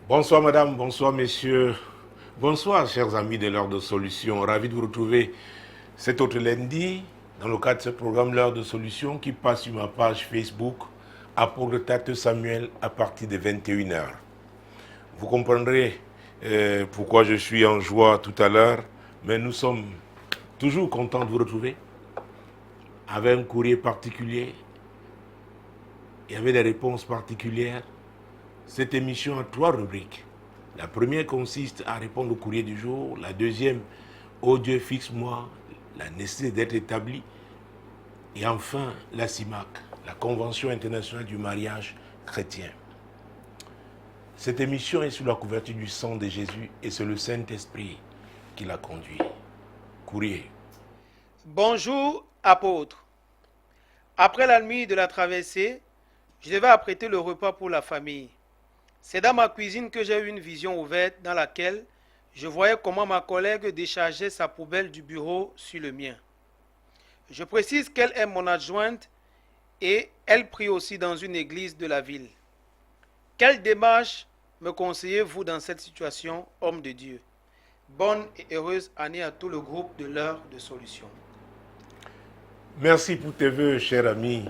Bonsoir madame, bonsoir messieurs, bonsoir chers amis de l'heure de solution. Ravi de vous retrouver cet autre lundi dans le cadre de ce programme l'heure de solution qui passe sur ma page Facebook Apôtre Samuel à partir de 21 heures. Vous comprendrez pourquoi je suis en joie tout à l'heure, mais nous sommes toujours contents de vous retrouver avec un courrier particulier. Il y avait des réponses particulières. Cette émission a 3 rubriques. La première consiste à répondre au courrier du jour. La deuxième, ô Dieu, fixe-moi, la nécessité d'être établi. Et enfin, la CIMAC, la Convention internationale du mariage chrétien. Cette émission est sous la couverture du sang de Jésus et c'est le Saint-Esprit qui l'a conduit. Courrier. Bonjour, apôtre. Après la nuit de la traversée, je devais apprêter le repas pour la famille. C'est dans ma cuisine que j'ai eu une vision ouverte dans laquelle je voyais comment ma collègue déchargeait sa poubelle du bureau sur le mien. Je précise qu'elle est mon adjointe et elle prie aussi dans une église de la ville. Quelle démarche me conseillez-vous dans cette situation, homme de Dieu? Bonne et heureuse année à tout le groupe de l'heure de solution. Merci pour tes vœux, cher ami.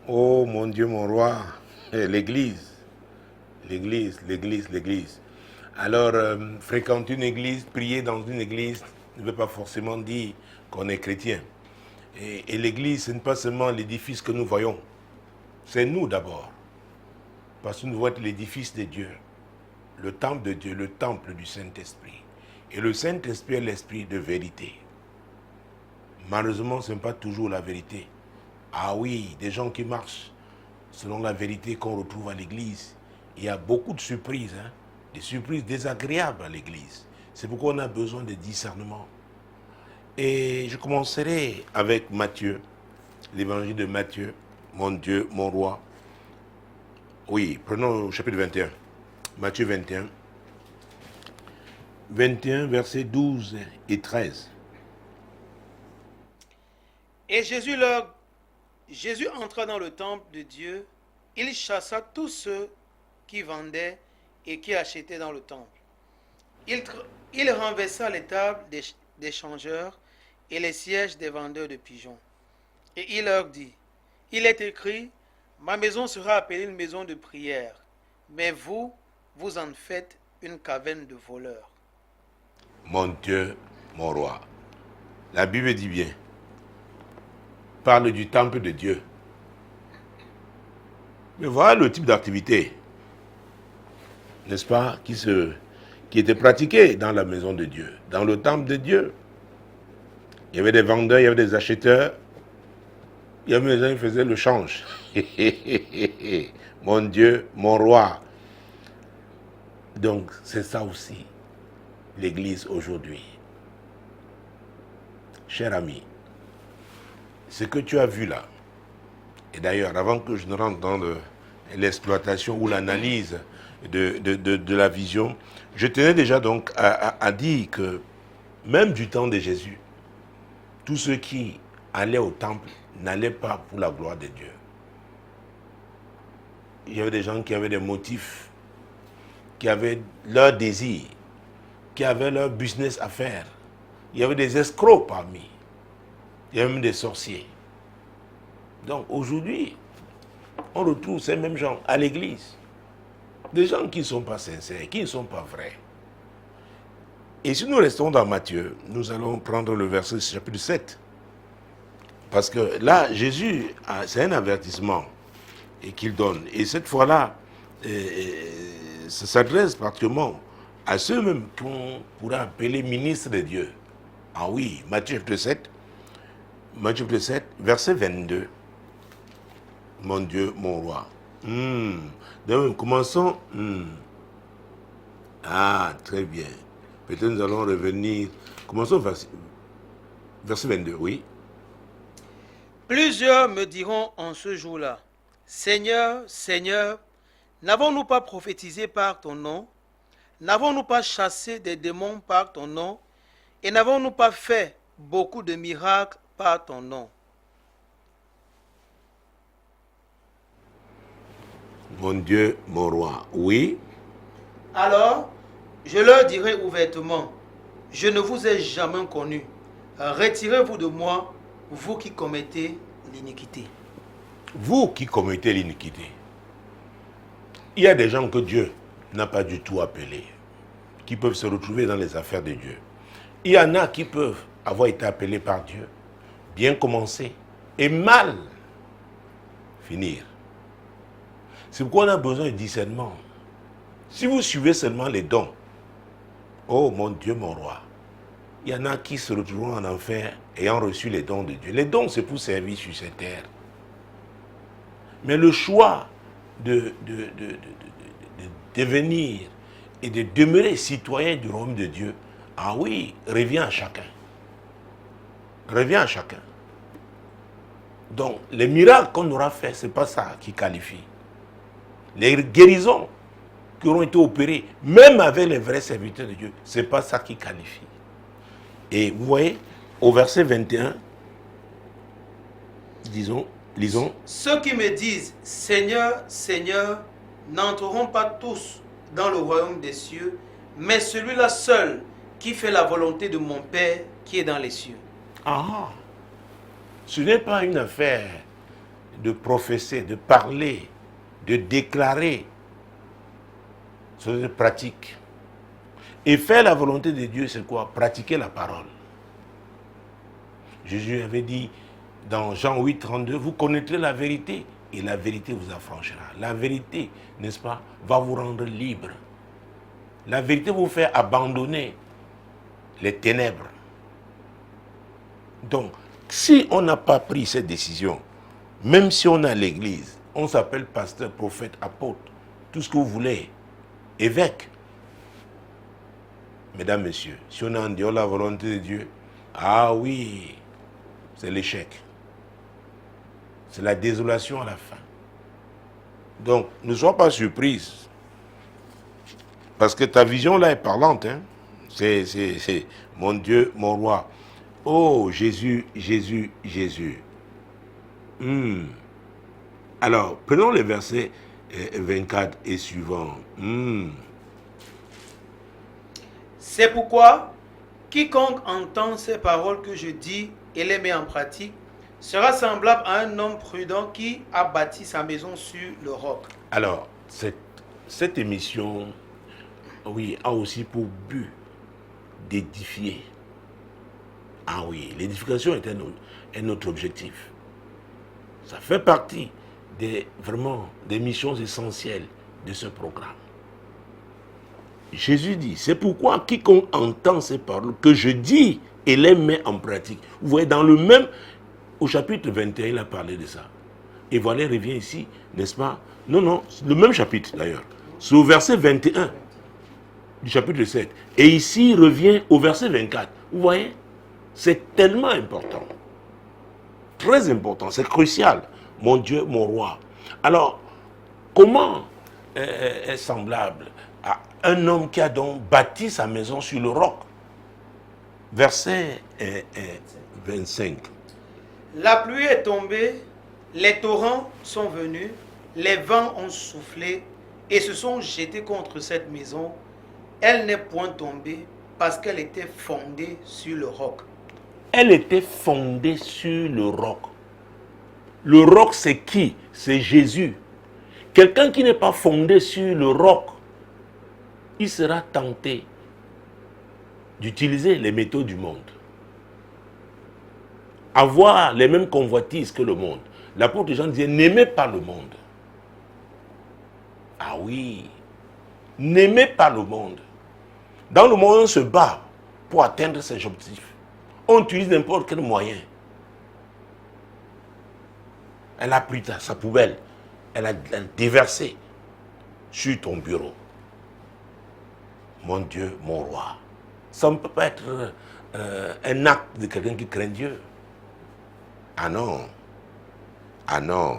Oh mon Dieu, mon roi, l'église. L'église. Alors, fréquenter une église, prier dans une église ne veut pas forcément dire qu'on est chrétien. Et l'église, ce n'est pas seulement l'édifice que nous voyons. C'est nous d'abord. Parce que nous voyons l'édifice de Dieu, le temple de Dieu, le temple du Saint-Esprit. Et le Saint-Esprit est l'esprit de vérité. Malheureusement, ce n'est pas toujours la vérité. Ah oui, des gens qui marchent selon la vérité qu'on retrouve à l'église. Il y a beaucoup de surprises, des surprises désagréables à l'église. C'est pourquoi on a besoin de discernement. Et je commencerai avec Matthieu, l'évangile de Matthieu, mon Dieu, mon roi. Oui, prenons le chapitre 21. Matthieu 21. 21, versets 12 et 13. Et Jésus entra dans le temple de Dieu, il chassa tous ceux qui vendaient et qui achetaient dans le temple. Il renversa les tables des changeurs et les sièges des vendeurs de pigeons. Et il leur dit, il est écrit, ma maison sera appelée une maison de prière, mais vous, vous en faites une caverne de voleurs. Mon Dieu, mon roi. La Bible dit bien, parle du temple de Dieu. Mais voilà le type d'activité, n'est-ce pas, qui était pratiqué dans la maison de Dieu, dans le temple de Dieu. Il y avait des vendeurs, il y avait des acheteurs, il y avait des gens qui faisaient le change. Mon Dieu, mon roi. Donc, c'est ça aussi, l'Église aujourd'hui. Cher ami, ce que tu as vu là, et d'ailleurs, avant que je ne rentre dans l'exploitation ou l'analyse de la vision, je tenais déjà donc à dire que même du temps de Jésus, tous ceux qui allaient au temple n'allaient pas pour la gloire de Dieu. Il y avait des gens qui avaient des motifs, qui avaient leur désir, qui avaient leur business à faire. Il y avait des escrocs parmi. Il y avait même des sorciers. Donc aujourd'hui, on retrouve ces mêmes gens à l'église. Des gens qui ne sont pas sincères, qui ne sont pas vrais. Et si nous restons dans Matthieu, nous allons prendre le verset chapitre 7. Parce que là, Jésus, c'est un avertissement qu'il donne. Et cette fois-là, ça s'adresse particulièrement à ceux-mêmes qu'on pourrait appeler ministres de Dieu. Ah oui, Matthieu chapitre 7, verset 22. Mon Dieu, mon roi. Donc, commençons. Ah, très bien. Peut-être nous allons revenir. Commençons verset 22, oui. Plusieurs me diront en ce jour-là, Seigneur, Seigneur, n'avons-nous pas prophétisé par ton nom? N'avons-nous pas chassé des démons par ton nom? Et n'avons-nous pas fait beaucoup de miracles par ton nom? Mon Dieu, mon roi. Oui. Alors, je leur dirai ouvertement, je ne vous ai jamais connu. Retirez-vous de moi, vous qui commettez l'iniquité. Vous qui commettez l'iniquité. Il y a des gens que Dieu n'a pas du tout appelés, qui peuvent se retrouver dans les affaires de Dieu. Il y en a qui peuvent avoir été appelés par Dieu, bien commencer, et mal finir. C'est pourquoi on a besoin de discernement. Si vous suivez seulement les dons, oh mon Dieu, mon roi, il y en a qui se retrouveront en enfer ayant reçu les dons de Dieu. Les dons, c'est pour servir sur cette terre. Mais le choix de devenir et de demeurer citoyen du royaume de Dieu, ah oui, revient à chacun. Revient à chacun. Donc, les miracles qu'on aura faits, ce n'est pas ça qui qualifie. Les guérisons qui auront été opérées, même avec les vrais serviteurs de Dieu, ce n'est pas ça qui qualifie. Et vous voyez, au verset 21, lisons. Ceux qui me disent, Seigneur, Seigneur, n'entreront pas tous dans le royaume des cieux, mais celui-là seul qui fait la volonté de mon Père qui est dans les cieux. Ah, ce n'est pas une affaire de professer, de parler, de déclarer. C'est pratique. Et faire la volonté de Dieu, c'est quoi? Pratiquer la parole. Jésus avait dit dans Jean 8, 32, vous connaîtrez la vérité et la vérité vous affranchira. La vérité, n'est-ce pas, va vous rendre libre. La vérité vous fait abandonner les ténèbres. Donc, si on n'a pas pris cette décision, même si on a l'église, on s'appelle pasteur, prophète, apôtre, tout ce que vous voulez, évêque. Mesdames, messieurs, si on a en dehors la volonté de Dieu, ah oui, c'est l'échec. C'est la désolation à la fin. Donc, ne sois pas surprise. Parce que ta vision là est parlante. Hein? C'est mon Dieu, mon roi. Oh, Jésus, Jésus, Jésus. Alors, prenons les versets 24 et suivants. C'est pourquoi, quiconque entend ces paroles que je dis et les met en pratique, sera semblable à un homme prudent qui a bâti sa maison sur le roc. Alors, cette émission, oui, a aussi pour but d'édifier. Ah oui, l'édification est notre objectif. Ça fait partie vraiment des missions essentielles de ce programme. Jésus dit, c'est pourquoi quiconque entend ces paroles que je dis et les met en pratique. Vous voyez, dans le même, au chapitre 21, il a parlé de ça. Et voilà, il revient ici, n'est-ce pas? Non, le même chapitre d'ailleurs. C'est au verset 21 du chapitre 7. Et ici, il revient au verset 24. Vous voyez? C'est tellement important. Très important, c'est crucial. Mon Dieu, mon roi. Alors, comment est semblable à un homme qui a donc bâti sa maison sur le roc? Verset 25. La pluie est tombée, les torrents sont venus, les vents ont soufflé et se sont jetés contre cette maison. Elle n'est point tombée parce qu'elle était fondée sur le roc. Elle était fondée sur le roc. Le roc, c'est qui? C'est Jésus. Quelqu'un qui n'est pas fondé sur le roc, il sera tenté d'utiliser les métaux du monde. Avoir les mêmes convoitises que le monde. L'apôtre Jean disait, n'aimez pas le monde. Ah oui, n'aimez pas le monde. Dans le monde, on se bat pour atteindre ses objectifs. On utilise n'importe quel moyen. Elle a pris sa poubelle, elle a déversé sur ton bureau. Mon Dieu, mon roi. Ça ne peut pas être un acte de quelqu'un qui craint Dieu. Ah non,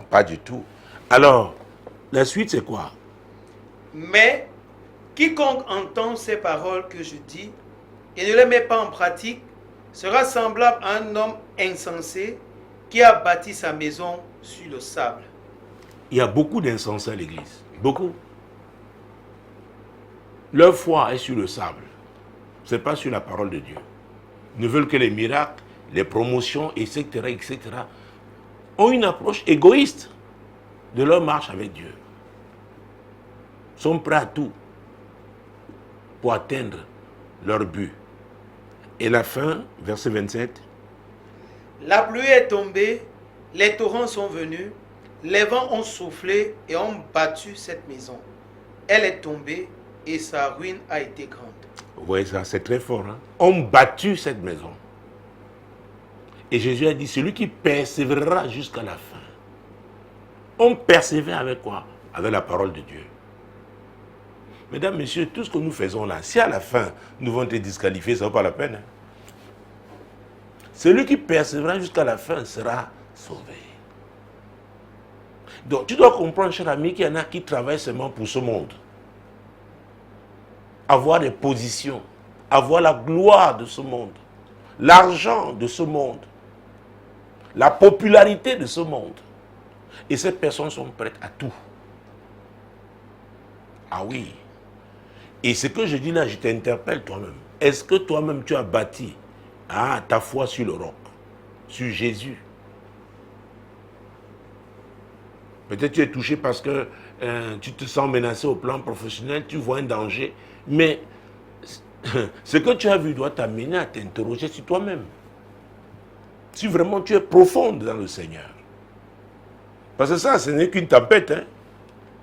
pas du tout. Alors, la suite c'est quoi? Mais quiconque entend ces paroles que je dis et ne les met pas en pratique sera semblable à un homme insensé qui a bâti sa maison sur le sable. Il y a beaucoup d'insensés à l'église. Beaucoup. Leur foi est sur le sable. Ce n'est pas sur la parole de Dieu. Ils ne veulent que les miracles, les promotions, etc., etc. Ont une approche égoïste de leur marche avec Dieu. Ils sont prêts à tout pour atteindre leur but. Et la fin, verset 27. La pluie est tombée, les torrents sont venus, les vents ont soufflé et ont battu cette maison. Elle est tombée et sa ruine a été grande. Vous voyez ça, c'est très fort. Hein? Ont battu cette maison. Et Jésus a dit, celui qui persévérera jusqu'à la fin. On persévère avec quoi? Avec la parole de Dieu. Mesdames, messieurs, tout ce que nous faisons là, si à la fin, nous vont être disqualifiés, ça ne vaut pas la peine. Hein? Celui qui persévérera jusqu'à la fin sera sauvé. Donc, tu dois comprendre, cher ami, qu'il y en a qui travaillent seulement pour ce monde. Avoir des positions, avoir la gloire de ce monde, l'argent de ce monde, la popularité de ce monde. Et ces personnes sont prêtes à tout. Ah oui. Et ce que je dis là, je t'interpelle toi-même. Est-ce que toi-même tu as bâti ta foi sur le roc, sur Jésus? Peut-être tu es touché parce que tu te sens menacé au plan professionnel, tu vois un danger. Mais ce que tu as vu doit t'amener à t'interroger sur toi-même. Si vraiment tu es profonde dans le Seigneur. Parce que ça, ce n'est qu'une tempête. Hein.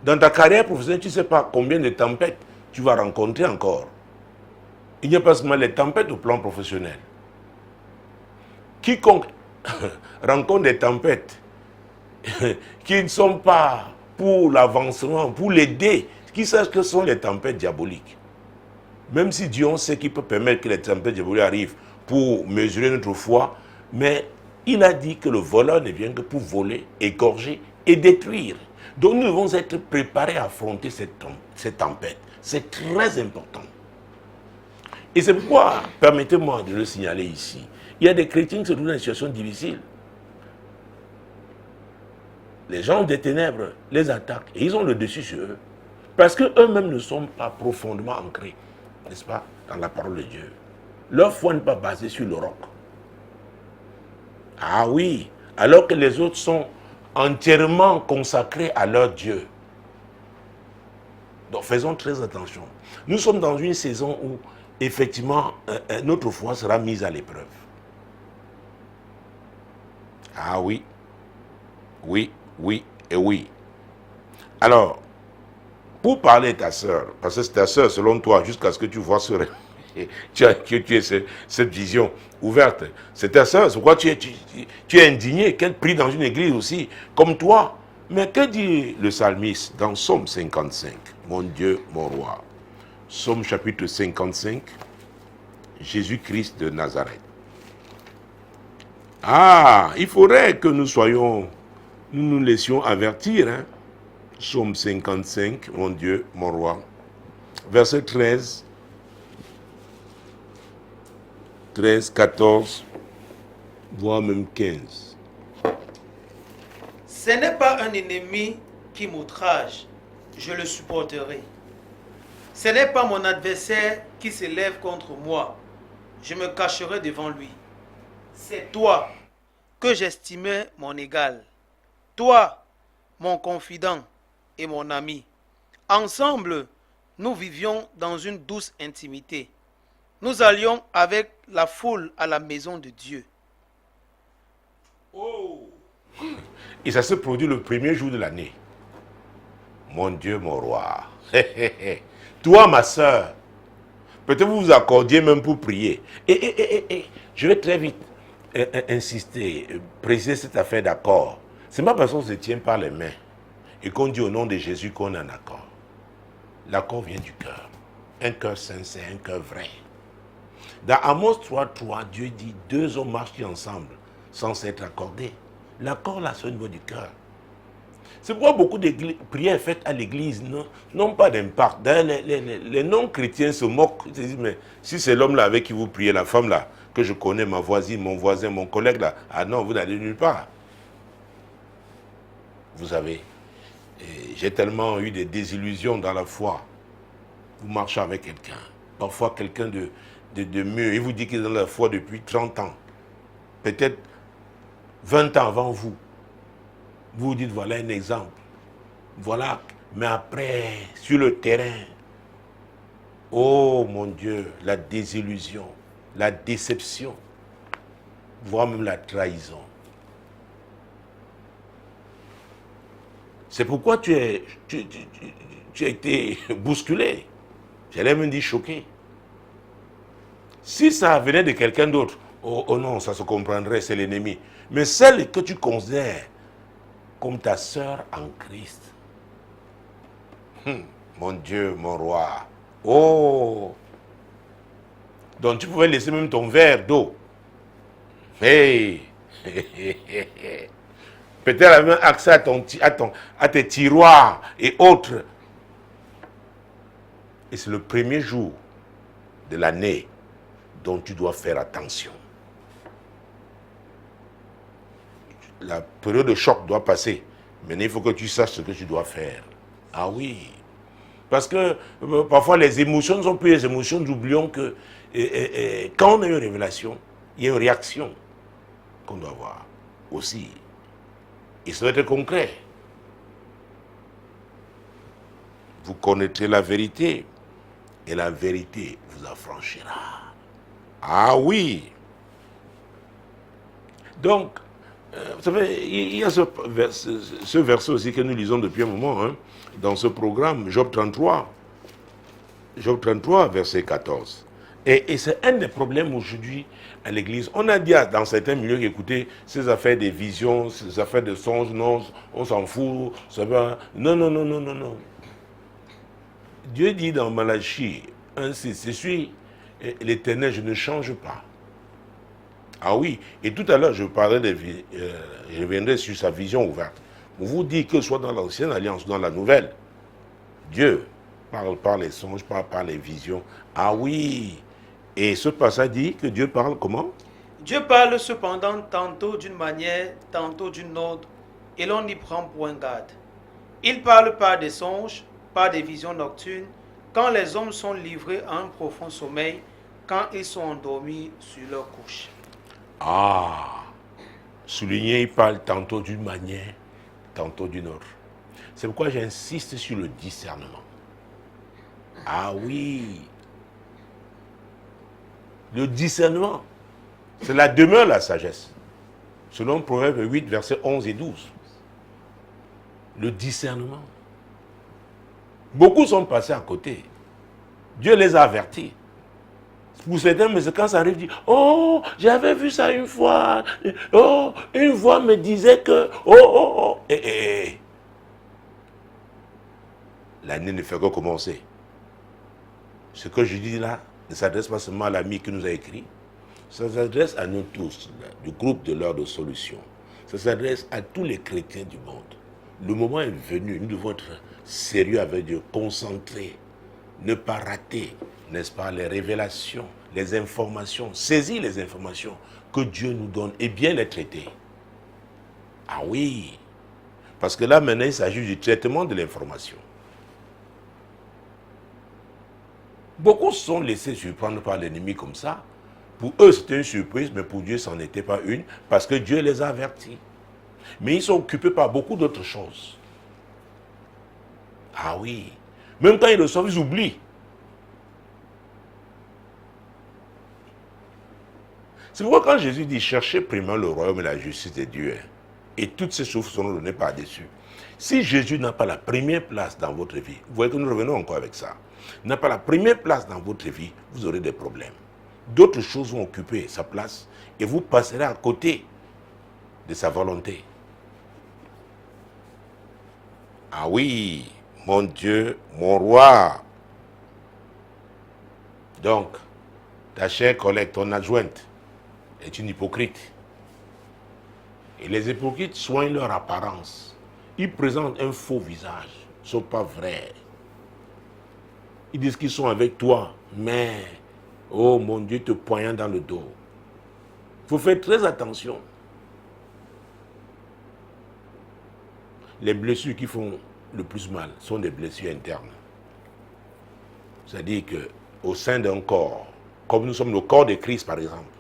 Dans ta carrière professionnelle, tu ne sais pas combien de tempêtes tu vas rencontrer encore. Il n'y a pas seulement les tempêtes au plan professionnel. Quiconque rencontre des tempêtes qui ne sont pas pour l'avancement, pour l'aider, qui sachent que ce sont les tempêtes diaboliques. Même si Dieu sait qu'il peut permettre que les tempêtes diaboliques arrivent pour mesurer notre foi, mais il a dit que le voleur ne vient que pour voler, égorger et détruire. Donc nous devons être préparés à affronter cette tempête. C'est très important. Et c'est pourquoi, permettez-moi de le signaler ici, il y a des chrétiens qui se trouvent dans une situation difficile. Les gens des ténèbres les attaquent et ils ont le dessus sur eux. Parce qu'eux-mêmes ne sont pas profondément ancrés, n'est-ce pas, dans la parole de Dieu. Leur foi n'est pas basée sur le roc. Ah oui, alors que les autres sont entièrement consacrés à leur Dieu. Donc faisons très attention. Nous sommes dans une saison où, effectivement, notre foi sera mise à l'épreuve. Ah oui, oui, oui et oui. Alors, pour parler de ta sœur, parce que c'est ta sœur selon toi, jusqu'à ce que tu vois que tu aies cette vision ouverte, c'est ta sœur, c'est pourquoi tu es indigné qu'elle prie dans une église aussi, comme toi. Mais que dit le psalmiste dans Psaume 55, mon Dieu, mon roi? Psaume chapitre 55, Jésus-Christ de Nazareth. Ah, il faudrait que nous nous laissions avertir, hein. Psaume 55, mon Dieu, mon roi. Verset 13, 14, voire même 15. Ce n'est pas un ennemi qui m'outrage, je le supporterai. Ce n'est pas mon adversaire qui s'élève contre moi, je me cacherai devant lui. C'est toi que j'estimais mon égal, toi, mon confident et mon ami. Ensemble, nous vivions dans une douce intimité. Nous allions avec la foule à la maison de Dieu. Oh. Et ça se produit le premier jour de l'année. Mon Dieu, mon roi. Toi, ma soeur, peut-être vous vous accordiez même pour prier. Et je vais très vite insister, préciser cette affaire d'accord. Ce n'est pas parce qu'on se tient par les mains et qu'on dit au nom de Jésus qu'on est en accord. L'accord vient du cœur. Un cœur sincère, un cœur vrai. Dans Amos 3:3, Dieu dit, 2 hommes marchent ensemble sans s'être accordés. L'accord là, c'est au niveau du cœur. C'est pourquoi beaucoup de prières faites à l'église n'ont pas d'impact. Les non-chrétiens se moquent. Ils se disent, mais si c'est l'homme là avec qui vous priez, la femme là, que je connais, ma voisine, mon voisin, mon collègue là, ah non, vous n'allez nulle part. Vous savez, j'ai tellement eu des désillusions dans la foi. Vous marchez avec quelqu'un, parfois quelqu'un de mieux, il vous dit qu'il est dans la foi depuis 30 ans, peut-être 20 ans avant vous. Vous vous dites, voilà un exemple. Voilà, mais après, sur le terrain, oh mon Dieu, la désillusion, la déception, voire même la trahison. C'est pourquoi tu as été bousculé. J'allais même dire choqué. Si ça venait de quelqu'un d'autre, oh non, ça se comprendrait, c'est l'ennemi. Mais celle que tu considères comme ta sœur en Christ, mon Dieu, mon roi, oh, donc tu pouvais laisser même ton verre d'eau. Hey, peut-être elle avait accès à tes tiroirs et autres. Et c'est le premier jour de l'année dont tu dois faire attention. La période de choc doit passer. Maintenant, il faut que tu saches ce que tu dois faire. Ah oui. Parce que parfois, les émotions ne sont plus les émotions. Nous oublions que quand on a une révélation, il y a une réaction qu'on doit avoir aussi. Et ça doit être concret. Vous connaîtrez la vérité et la vérité vous affranchira. Ah oui. Donc, vous savez, il y a ce verset aussi que nous lisons depuis un moment, hein, dans ce programme, Job 33. Job 33, verset 14. Et c'est un des problèmes aujourd'hui à l'église. On a dit dans certains milieux, écoutez, ces affaires des visions, ces affaires de songes, non, on s'en fout, ça va. Non, non, non, non, non, non. Dieu dit dans Malachie 1,6, je suis l'Éternel, je ne change pas. Ah oui, et tout à l'heure, je reviendrai sur sa vision ouverte. On vous dit que soit dans l'ancienne alliance ou dans la nouvelle, Dieu parle par les songes, parle par les visions. Ah oui, et ce passage dit que Dieu parle comment? Dieu parle cependant tantôt d'une manière, tantôt d'une autre, et l'on y prend point garde. Il parle par des songes, par des visions nocturnes, quand les hommes sont livrés à un profond sommeil, quand ils sont endormis sur leur couche. Ah, souligné, il parle tantôt d'une manière, tantôt d'une autre. C'est pourquoi j'insiste sur le discernement. Ah oui, le discernement, c'est la demeure de la sagesse. Selon Proverbe 8, versets 11 et 12. Le discernement. Beaucoup sont passés à côté. Dieu les a avertis. Pour certains, mais quand ça arrive, ils disent, oh, j'avais vu ça une fois. Oh, une voix me disait que, oh. L'année ne fait que commencer. Ce que je dis là ne s'adresse pas seulement à l'ami qui nous a écrit. Ça s'adresse à nous tous, là, du groupe de l'heure de solution. Ça s'adresse à tous les chrétiens du monde. Le moment est venu, nous devons être sérieux avec Dieu, concentrés, ne pas rater, n'est-ce pas, les révélations, les informations, saisir les informations que Dieu nous donne et bien les traiter. Ah oui, parce que là maintenant il s'agit du traitement de l'information. Beaucoup se sont laissés surprendre par l'ennemi comme ça. Pour eux c'était une surprise, mais pour Dieu ce n'en était pas une, parce que Dieu les a avertis. Mais ils sont occupés par beaucoup d'autres choses. Ah oui, même quand ils le savent, ils oublient. C'est pourquoi quand Jésus dit, cherchez premièrement le royaume et la justice de Dieu, et toutes ces choses seront données par-dessus. Si Jésus n'a pas la première place dans votre vie, vous voyez que nous revenons encore avec ça, n'a pas la première place dans votre vie, vous aurez des problèmes. D'autres choses vont occuper sa place et vous passerez à côté de sa volonté. Ah oui, mon Dieu, mon roi. Donc, ta chère collègue, ton adjointe, est une hypocrite. Et les hypocrites soignent leur apparence. Ils présentent un faux visage. Ils ne sont pas vrais. Ils disent qu'ils sont avec toi, mais, oh mon Dieu, te poignant dans le dos. Il faut faire très attention. Les blessures qui font le plus mal sont des blessures internes. C'est-à-dire qu'au sein d'un corps, comme nous sommes le corps de Christ par exemple,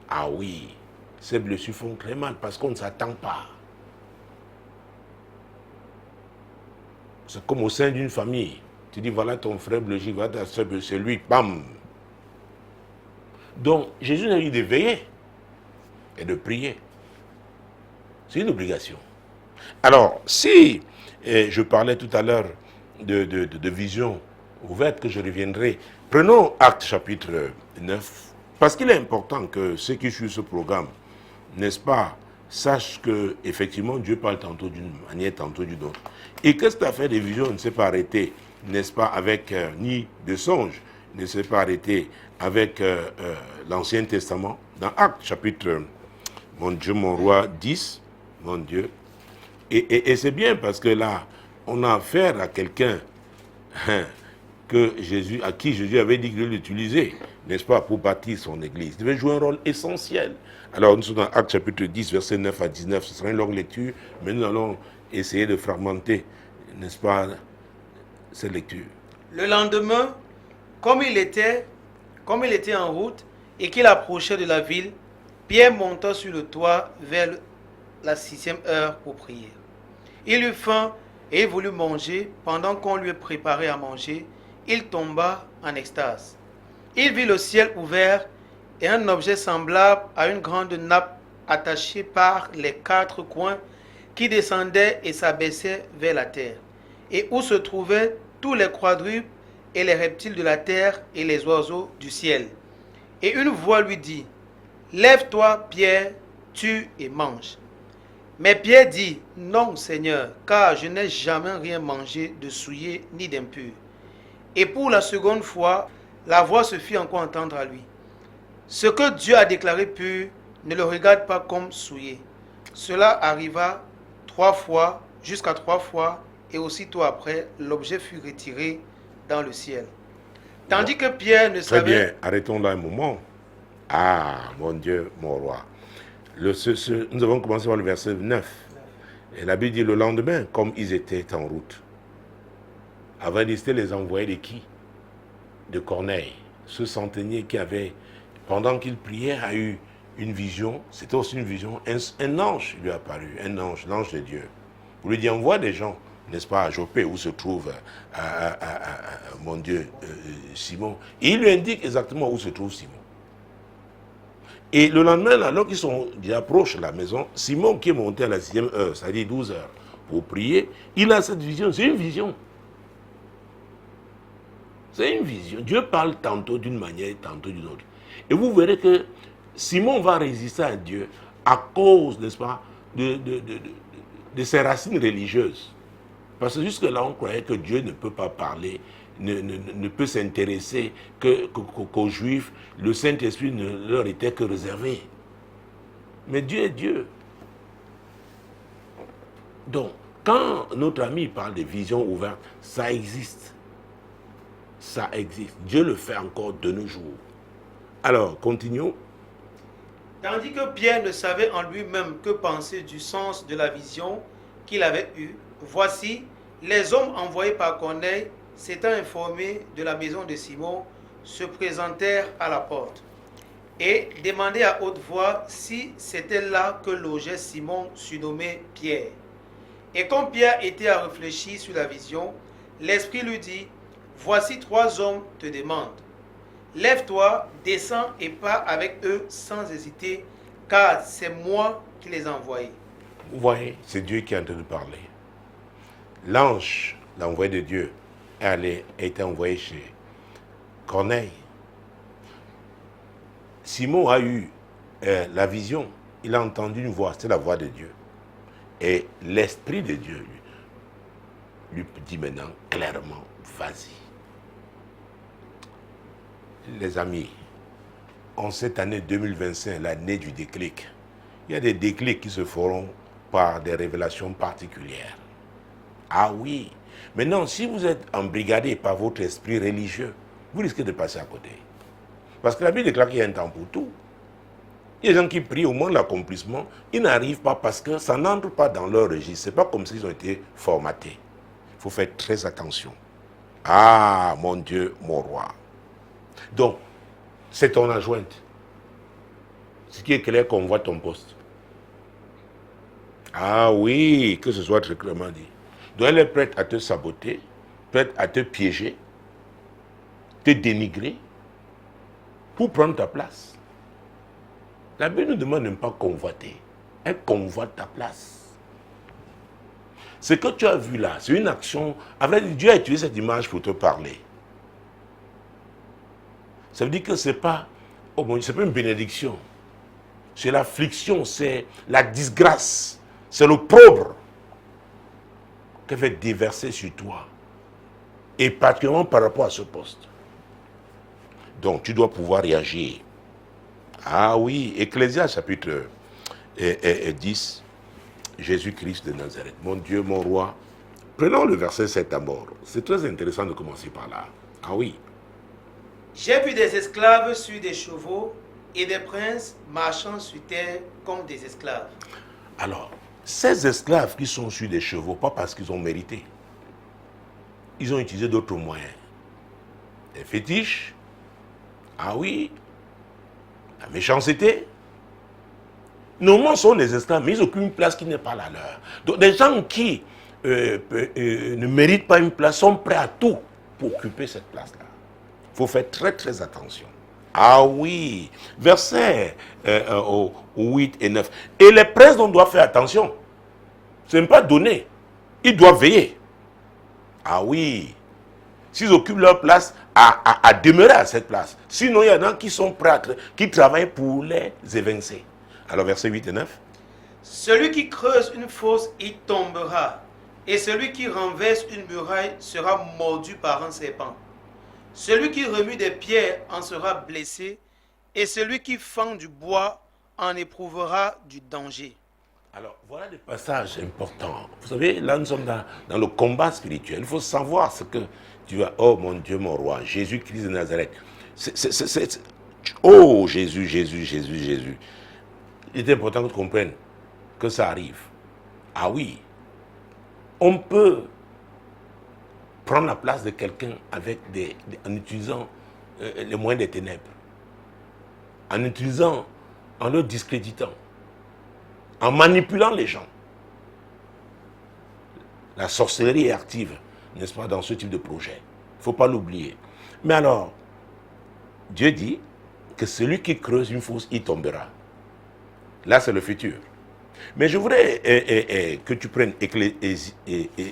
ah oui, ces blessures font très mal parce qu'on ne s'attend pas. C'est comme au sein d'une famille. Tu dis, voilà ton frère blessé, voilà ta soeur blessée, c'est lui, bam. Donc, Jésus a eu de veiller et de prier. C'est une obligation. Alors, si je parlais tout à l'heure de vision ouverte, que je reviendrai, prenons Actes chapitre 9, parce qu'il est important que ceux qui suivent ce programme, n'est-ce pas, sachent que effectivement Dieu parle tantôt d'une manière, tantôt d'une autre. Et que cette affaire de vision ne s'est pas arrêtée, n'est-ce pas, avec ni de songe, ne s'est pas arrêtée avec l'Ancien Testament. Dans Actes chapitre, mon Dieu, mon roi, 10, mon Dieu. Et c'est bien parce que là, on a affaire à quelqu'un à qui Jésus avait dit qu'il allait l'utiliser, n'est-ce pas, pour bâtir son église. Il devait jouer un rôle essentiel. Alors, nous sommes dans Actes chapitre 10, versets 9 à 19. Ce sera une longue lecture, mais nous allons essayer de fragmenter, n'est-ce pas, cette lecture. Le lendemain, comme il était en route et qu'il approchait de la ville, Pierre monta sur le toit vers la 6e heure pour prier. Il eut faim et il voulut manger. Pendant qu'on lui préparait à manger, il tomba en extase. Il vit le ciel ouvert et un objet semblable à une grande nappe attachée par les 4 coins qui descendait et s'abaissait vers la terre, et où se trouvaient tous les quadrupes et les reptiles de la terre et les oiseaux du ciel. Et une voix lui dit, « Lève-toi, Pierre, tue et mange. » Mais Pierre dit, « Non, Seigneur, car je n'ai jamais rien mangé de souillé ni d'impur. » Et pour la seconde fois, la voix se fit encore entendre à lui. « Ce que Dieu a déclaré pur, ne le regarde pas comme souillé. » Cela arriva 3 fois, jusqu'à 3 fois, et aussitôt après, l'objet fut retiré dans le ciel. Tandis que Pierre ne savait... Très bien, arrêtons là un moment. Ah, mon Dieu, mon roi. Nous avons commencé par le verset 9. Et la Bible dit le lendemain, comme ils étaient en route. Avant d'ester les envoyés de qui? De Corneille, ce centenier qui avait, pendant qu'il priait, a eu une vision. C'était aussi une vision. Un ange lui est apparu, un ange, l'ange de Dieu. Pour lui dire, envoie des gens, n'est-ce pas, à Joppé, où se trouve, mon Dieu, Simon. Et il lui indique exactement où se trouve Simon. Et le lendemain, alors qu'ils approchent la maison, Simon qui est monté à la 6e heure, c'est-à-dire 12 heures, pour prier, il a cette vision. C'est une vision. C'est une vision. Dieu parle tantôt d'une manière, tantôt d'une autre. Et vous verrez que Simon va résister à Dieu à cause, n'est-ce pas, de ses racines religieuses. Parce que jusque-là, on croyait que Dieu ne peut pas parler, ne peut s'intéresser qu'aux Juifs. Le Saint-Esprit ne leur était que réservé. Mais Dieu est Dieu. Donc, quand notre ami parle de vision ouverte, ça existe. Ça existe. Dieu le fait encore de nos jours. Alors, continuons. Tandis que Pierre ne savait en lui-même que penser du sens de la vision qu'il avait eue, voici, les hommes envoyés par Corneille, s'étant informés de la maison de Simon, se présentèrent à la porte et demandaient à haute voix si c'était là que logeait Simon, surnommé Pierre. Et comme Pierre était à réfléchir sur la vision, l'Esprit lui dit, « Voici 3 hommes te demandent. Lève-toi, descends et pars avec eux sans hésiter, car c'est moi qui les ai envoyés. » Vous voyez, c'est Dieu qui est en train de parler. L'ange, l'envoyé de Dieu, a été envoyé chez Corneille. Simon a eu la vision. Il a entendu une voix, c'est la voix de Dieu. Et l'Esprit de Dieu lui dit maintenant clairement, vas-y. Les amis, en cette année 2025, l'année du déclic, il y a des déclics qui se feront par des révélations particulières. Ah oui. Maintenant, si vous êtes embrigadé par votre esprit religieux, vous risquez de passer à côté. Parce que la Bible déclare qu'il y a un temps pour tout. Il y a des gens qui prient au moment de l'accomplissement, ils n'arrivent pas parce que ça n'entre pas dans leur registre. Ce n'est pas comme s'ils ont été formatés. Il faut faire très attention. Ah, mon Dieu, mon roi. Donc, c'est ton adjointe. Ce qui est clair qu'on voit ton poste. Ah oui, que ce soit très clairement dit. Donc elle est prête à te saboter, prête à te piéger, te dénigrer, pour prendre ta place. La Bible nous demande de ne pas convoiter. Elle convoite ta place. Ce que tu as vu là, c'est une action. En vrai, Dieu a utilisé cette image pour te parler. Ça veut dire que ce n'est pas, oh bon, c'est pas une bénédiction. C'est l'affliction, c'est la disgrâce, c'est l'opprobre qu'elle fait déverser sur toi. Et particulièrement par rapport à ce poste. Donc, tu dois pouvoir réagir. Ah oui, Ecclésiaste chapitre 10, Jésus-Christ de Nazareth. Mon Dieu, mon roi. Prenons le verset 7 à mort. C'est très intéressant de commencer par là. Ah oui. J'ai vu des esclaves sur des chevaux et des princes marchant sur terre comme des esclaves. Alors, ces esclaves qui sont sur des chevaux, pas parce qu'ils ont mérité. Ils ont utilisé d'autres moyens. Des fétiches. Ah oui. La méchanceté. Normalement, sont des esclaves, mais ils occupent une place qui n'est pas la leur. Donc, des gens qui ne méritent pas une place sont prêts à tout pour occuper cette place-là. Il faut faire très, très attention. Ah oui, versets 8 et 9. Et les princes doivent faire attention. Ce n'est pas donné. Ils doivent veiller. Ah oui. S'ils occupent leur place, à demeurer à cette place. Sinon, il y en a qui sont prêts, qui travaillent pour les évincer. Alors, versets 8 et 9. Celui qui creuse une fosse y tombera, et celui qui renverse une muraille sera mordu par un serpent. Celui qui remue des pierres en sera blessé, et celui qui fend du bois en éprouvera du danger. Alors, voilà des passages importants. Vous savez, là, nous sommes dans le combat spirituel. Il faut savoir ce que tu as. Oh, mon Dieu, mon roi, Jésus-Christ de Nazareth. Oh, Jésus, Jésus, Jésus, Jésus. Il est important que tu comprennes que ça arrive. Ah oui. On peut prendre la place de quelqu'un avec en utilisant les moyens des ténèbres. En utilisant, en le discréditant. En manipulant les gens. La sorcellerie est active, n'est-ce pas, dans ce type de projet. Il ne faut pas l'oublier. Mais alors, Dieu dit que celui qui creuse une fosse, y tombera. Là, c'est le futur. Mais je voudrais que tu prennes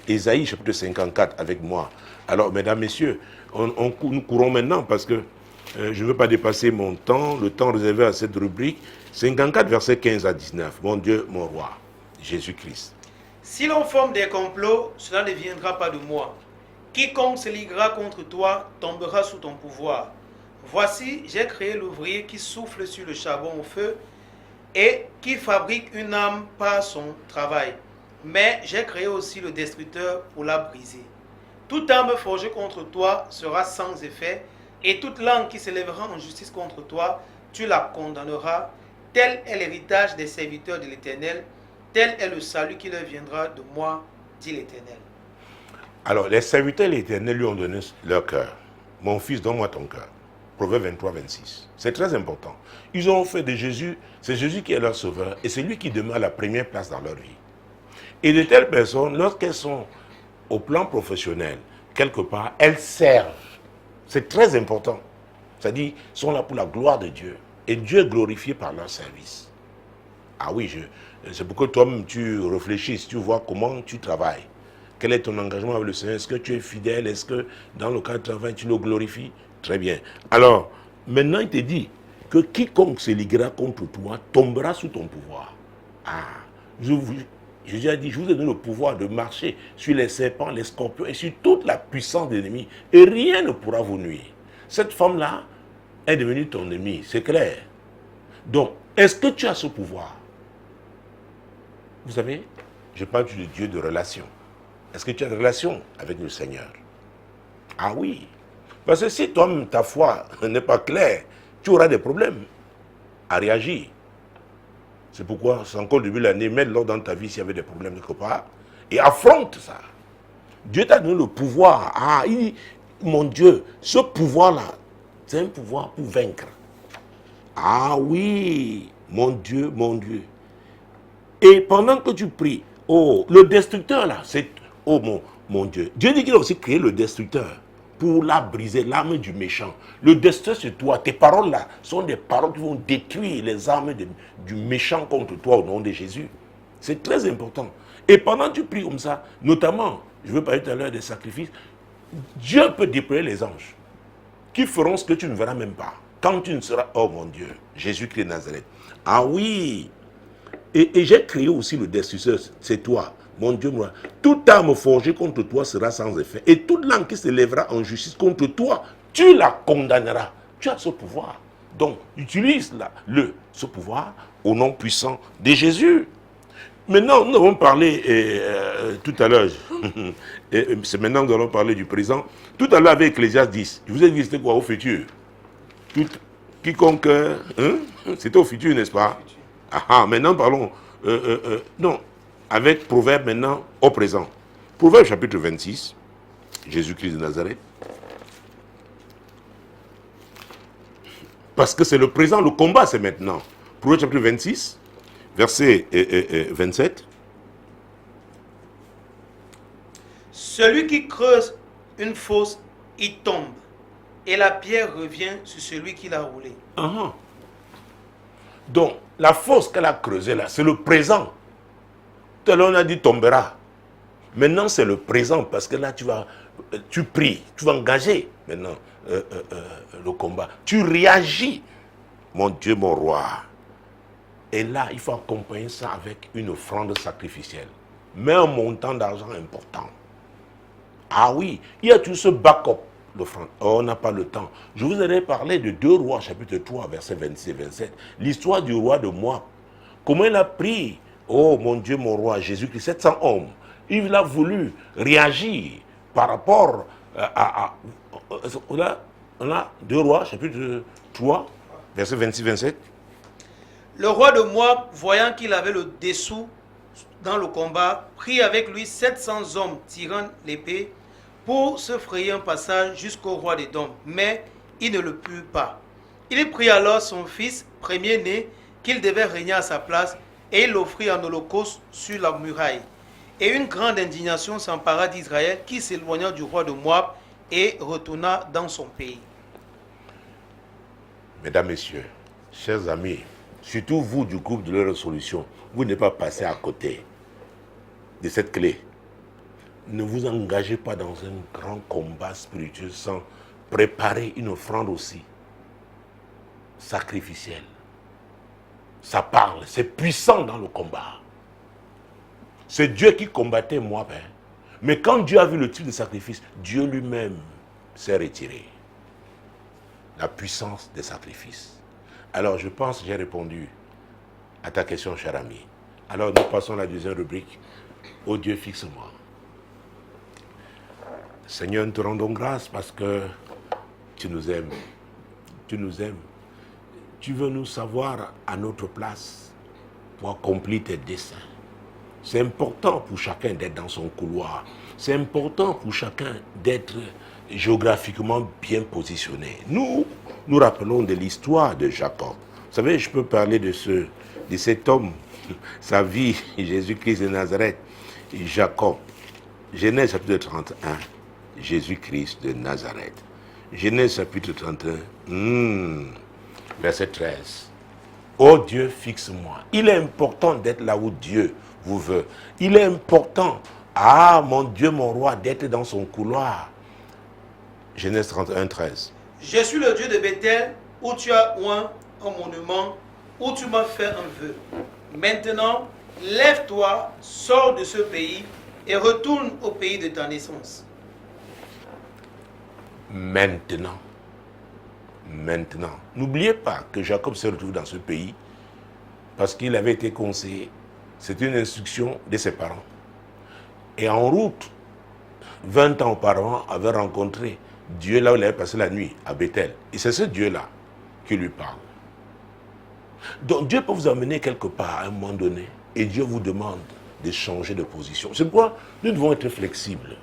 Ésaïe chapitre 54 avec moi. Alors, mesdames, messieurs, nous courons maintenant parce que je ne veux pas dépasser mon temps, le temps réservé à cette rubrique. 54, versets 15 à 19. Mon Dieu, mon roi, Jésus-Christ. Si l'on forme des complots, cela ne viendra pas de moi. Quiconque se liguera contre toi tombera sous ton pouvoir. Voici, j'ai créé l'ouvrier qui souffle sur le charbon au feu et qui fabrique une âme par son travail. Mais j'ai créé aussi le destructeur pour la briser. Toute âme forgée contre toi sera sans effet, et toute langue qui s'élèvera en justice contre toi, tu la condamneras. Tel est l'héritage des serviteurs de l'Éternel, tel est le salut qui leur viendra de moi, dit l'Éternel. Alors, les serviteurs de l'Éternel lui ont donné leur cœur. Mon fils, donne-moi ton cœur. Proverbe 23, 26. C'est très important. Ils ont fait de Jésus, c'est Jésus qui est leur sauveur, et c'est lui qui demeure à la première place dans leur vie. Et de telles personnes, lorsqu'elles sont au plan professionnel, quelque part, elles servent. C'est très important. C'est-à-dire, ils sont là pour la gloire de Dieu. Et Dieu est glorifié par leur service. Ah oui, c'est pour que toi-même tu réfléchisses, tu vois comment tu travailles. Quel est ton engagement avec le Seigneur? Est-ce que tu es fidèle? Est-ce que dans le cadre de travail, tu le glorifies? Très bien. Alors, maintenant, il te dit que quiconque se liguera contre toi tombera sous ton pouvoir. Ah, Jésus a dit, je vous ai donné le pouvoir de marcher sur les serpents, les scorpions et sur toute la puissance de l'ennemi. Et rien ne pourra vous nuire. Cette femme-là est devenue ton ennemi, c'est clair. Donc, est-ce que tu as ce pouvoir? Vous savez, je parle du Dieu de relation. Est-ce que tu as une relation avec le Seigneur? Ah oui. Parce que si toi-même, ta foi n'est pas claire, tu auras des problèmes à réagir. C'est pourquoi, c'est encore le début de l'année, mets-le dans ta vie s'il y avait des problèmes quelque part, et affronte ça. Dieu t'a donné le pouvoir. Ah, mon Dieu, ce pouvoir-là, c'est un pouvoir pour vaincre. Ah oui, mon Dieu, mon Dieu. Et pendant que tu pries, oh, le destructeur là, c'est, oh mon Dieu. Dieu dit qu'il a aussi créé le destructeur pour la briser, l'arme du méchant. Le destructeur, c'est toi. Tes paroles là sont des paroles qui vont détruire les armes du méchant contre toi au nom de Jésus. C'est très important. Et pendant que tu pries comme ça, notamment, je veux parler tout à l'heure des sacrifices, Dieu peut déployer les anges qui feront ce que tu ne verras même pas. Quand tu ne seras, oh mon Dieu, Jésus-Christ de Nazareth. Ah oui. Et j'ai créé aussi le destructeur, c'est toi, mon Dieu, moi. Toute arme forgée contre toi sera sans effet. Et toute langue qui se lèvera en justice contre toi, tu la condamneras. Tu as ce pouvoir. Donc, utilise ce pouvoir au nom puissant de Jésus. Maintenant, nous avons parlé tout à l'heure, c'est maintenant que nous allons parler du présent. Tout à l'heure avec Ecclésiaste 10, je vous ai dit c'était quoi au futur? Quiconque, hein? C'était au futur, n'est-ce pas? Ah, maintenant parlons, non, avec Proverbe maintenant au présent. Proverbe chapitre 26, Jésus-Christ de Nazareth. Parce que c'est le présent, le combat c'est maintenant. Proverbe chapitre 26, verset 27. Celui qui creuse une fosse, y tombe, et la pierre revient sur celui qui l'a roulée. Uh-huh. Donc, la fosse qu'elle a creusée là, c'est le présent. Tout à l'heure, on a dit tombera. Maintenant, c'est le présent parce que là, tu pries, tu vas engager maintenant le combat. Tu réagis, mon Dieu, mon roi. Et là, il faut accompagner ça avec une offrande sacrificielle. Mais un montant d'argent important. Ah oui, il y a tout ce backup d'offrande. Oh, on n'a pas le temps. Je vous ai parlé de 2 Rois, chapitre 3, verset 26 et 27. L'histoire du roi de Moab. Comment il a pris, oh mon Dieu, mon roi, Jésus-Christ, 700 hommes. Il a voulu réagir par rapport on a 2 Rois, chapitre 3, verset 26-27. Le roi de Moab, voyant qu'il avait le dessous dans le combat, prit avec lui 700 hommes tirant l'épée pour se frayer un passage jusqu'au roi d'Édom. Mais il ne le put pas. Il prit alors son fils premier-né qu'il devait régner à sa place et il l'offrit en holocauste sur la muraille. Et une grande indignation s'empara d'Israël qui s'éloigna du roi de Moab et retourna dans son pays. Mesdames, Messieurs, chers amis, surtout vous du groupe de la résolution, vous n'êtes pas passé à côté de cette clé. Ne vous engagez pas dans un grand combat spirituel sans préparer une offrande aussi sacrificielle. Ça parle, c'est puissant dans le combat. C'est Dieu qui combattait Moab. Mais quand Dieu a vu le type de sacrifice, Dieu lui-même s'est retiré. La puissance des sacrifices. Alors je pense que j'ai répondu à ta question, cher ami. Alors nous passons à la deuxième rubrique. Oh Dieu, fixe-moi. Seigneur, nous te rendons grâce parce que tu nous aimes. Tu nous aimes. Tu veux nous savoir à notre place pour accomplir tes desseins. C'est important pour chacun d'être dans son couloir. C'est important pour chacun d'être géographiquement bien positionné. Nous rappelons de l'histoire de Jacob. Vous savez, je peux parler de cet homme, sa vie, Jésus-Christ de Nazareth, Jacob. Genèse chapitre 31, Jésus-Christ de Nazareth. Genèse chapitre 31, verset 13. Oh Dieu, fixe-moi. Il est important d'être là où Dieu vous veut. Il est important, ah mon Dieu, mon roi, d'être dans son couloir. Genèse 31, 13. Je suis le Dieu de Bethel, où tu as oint un monument, où tu m'as fait un vœu. Maintenant, lève-toi, sors de ce pays et retourne au pays de ta naissance. Maintenant. N'oubliez pas que Jacob se retrouve dans ce pays parce qu'il avait été conseillé. C'est une instruction de ses parents. Et en route, 20 ans auparavant, avait rencontré Dieu là où il avait passé la nuit, à Bethel. Et c'est ce Dieu-là qui lui parle. Donc Dieu peut vous amener quelque part à un moment donné et Dieu vous demande de changer de position. C'est pourquoi nous devons être flexibles,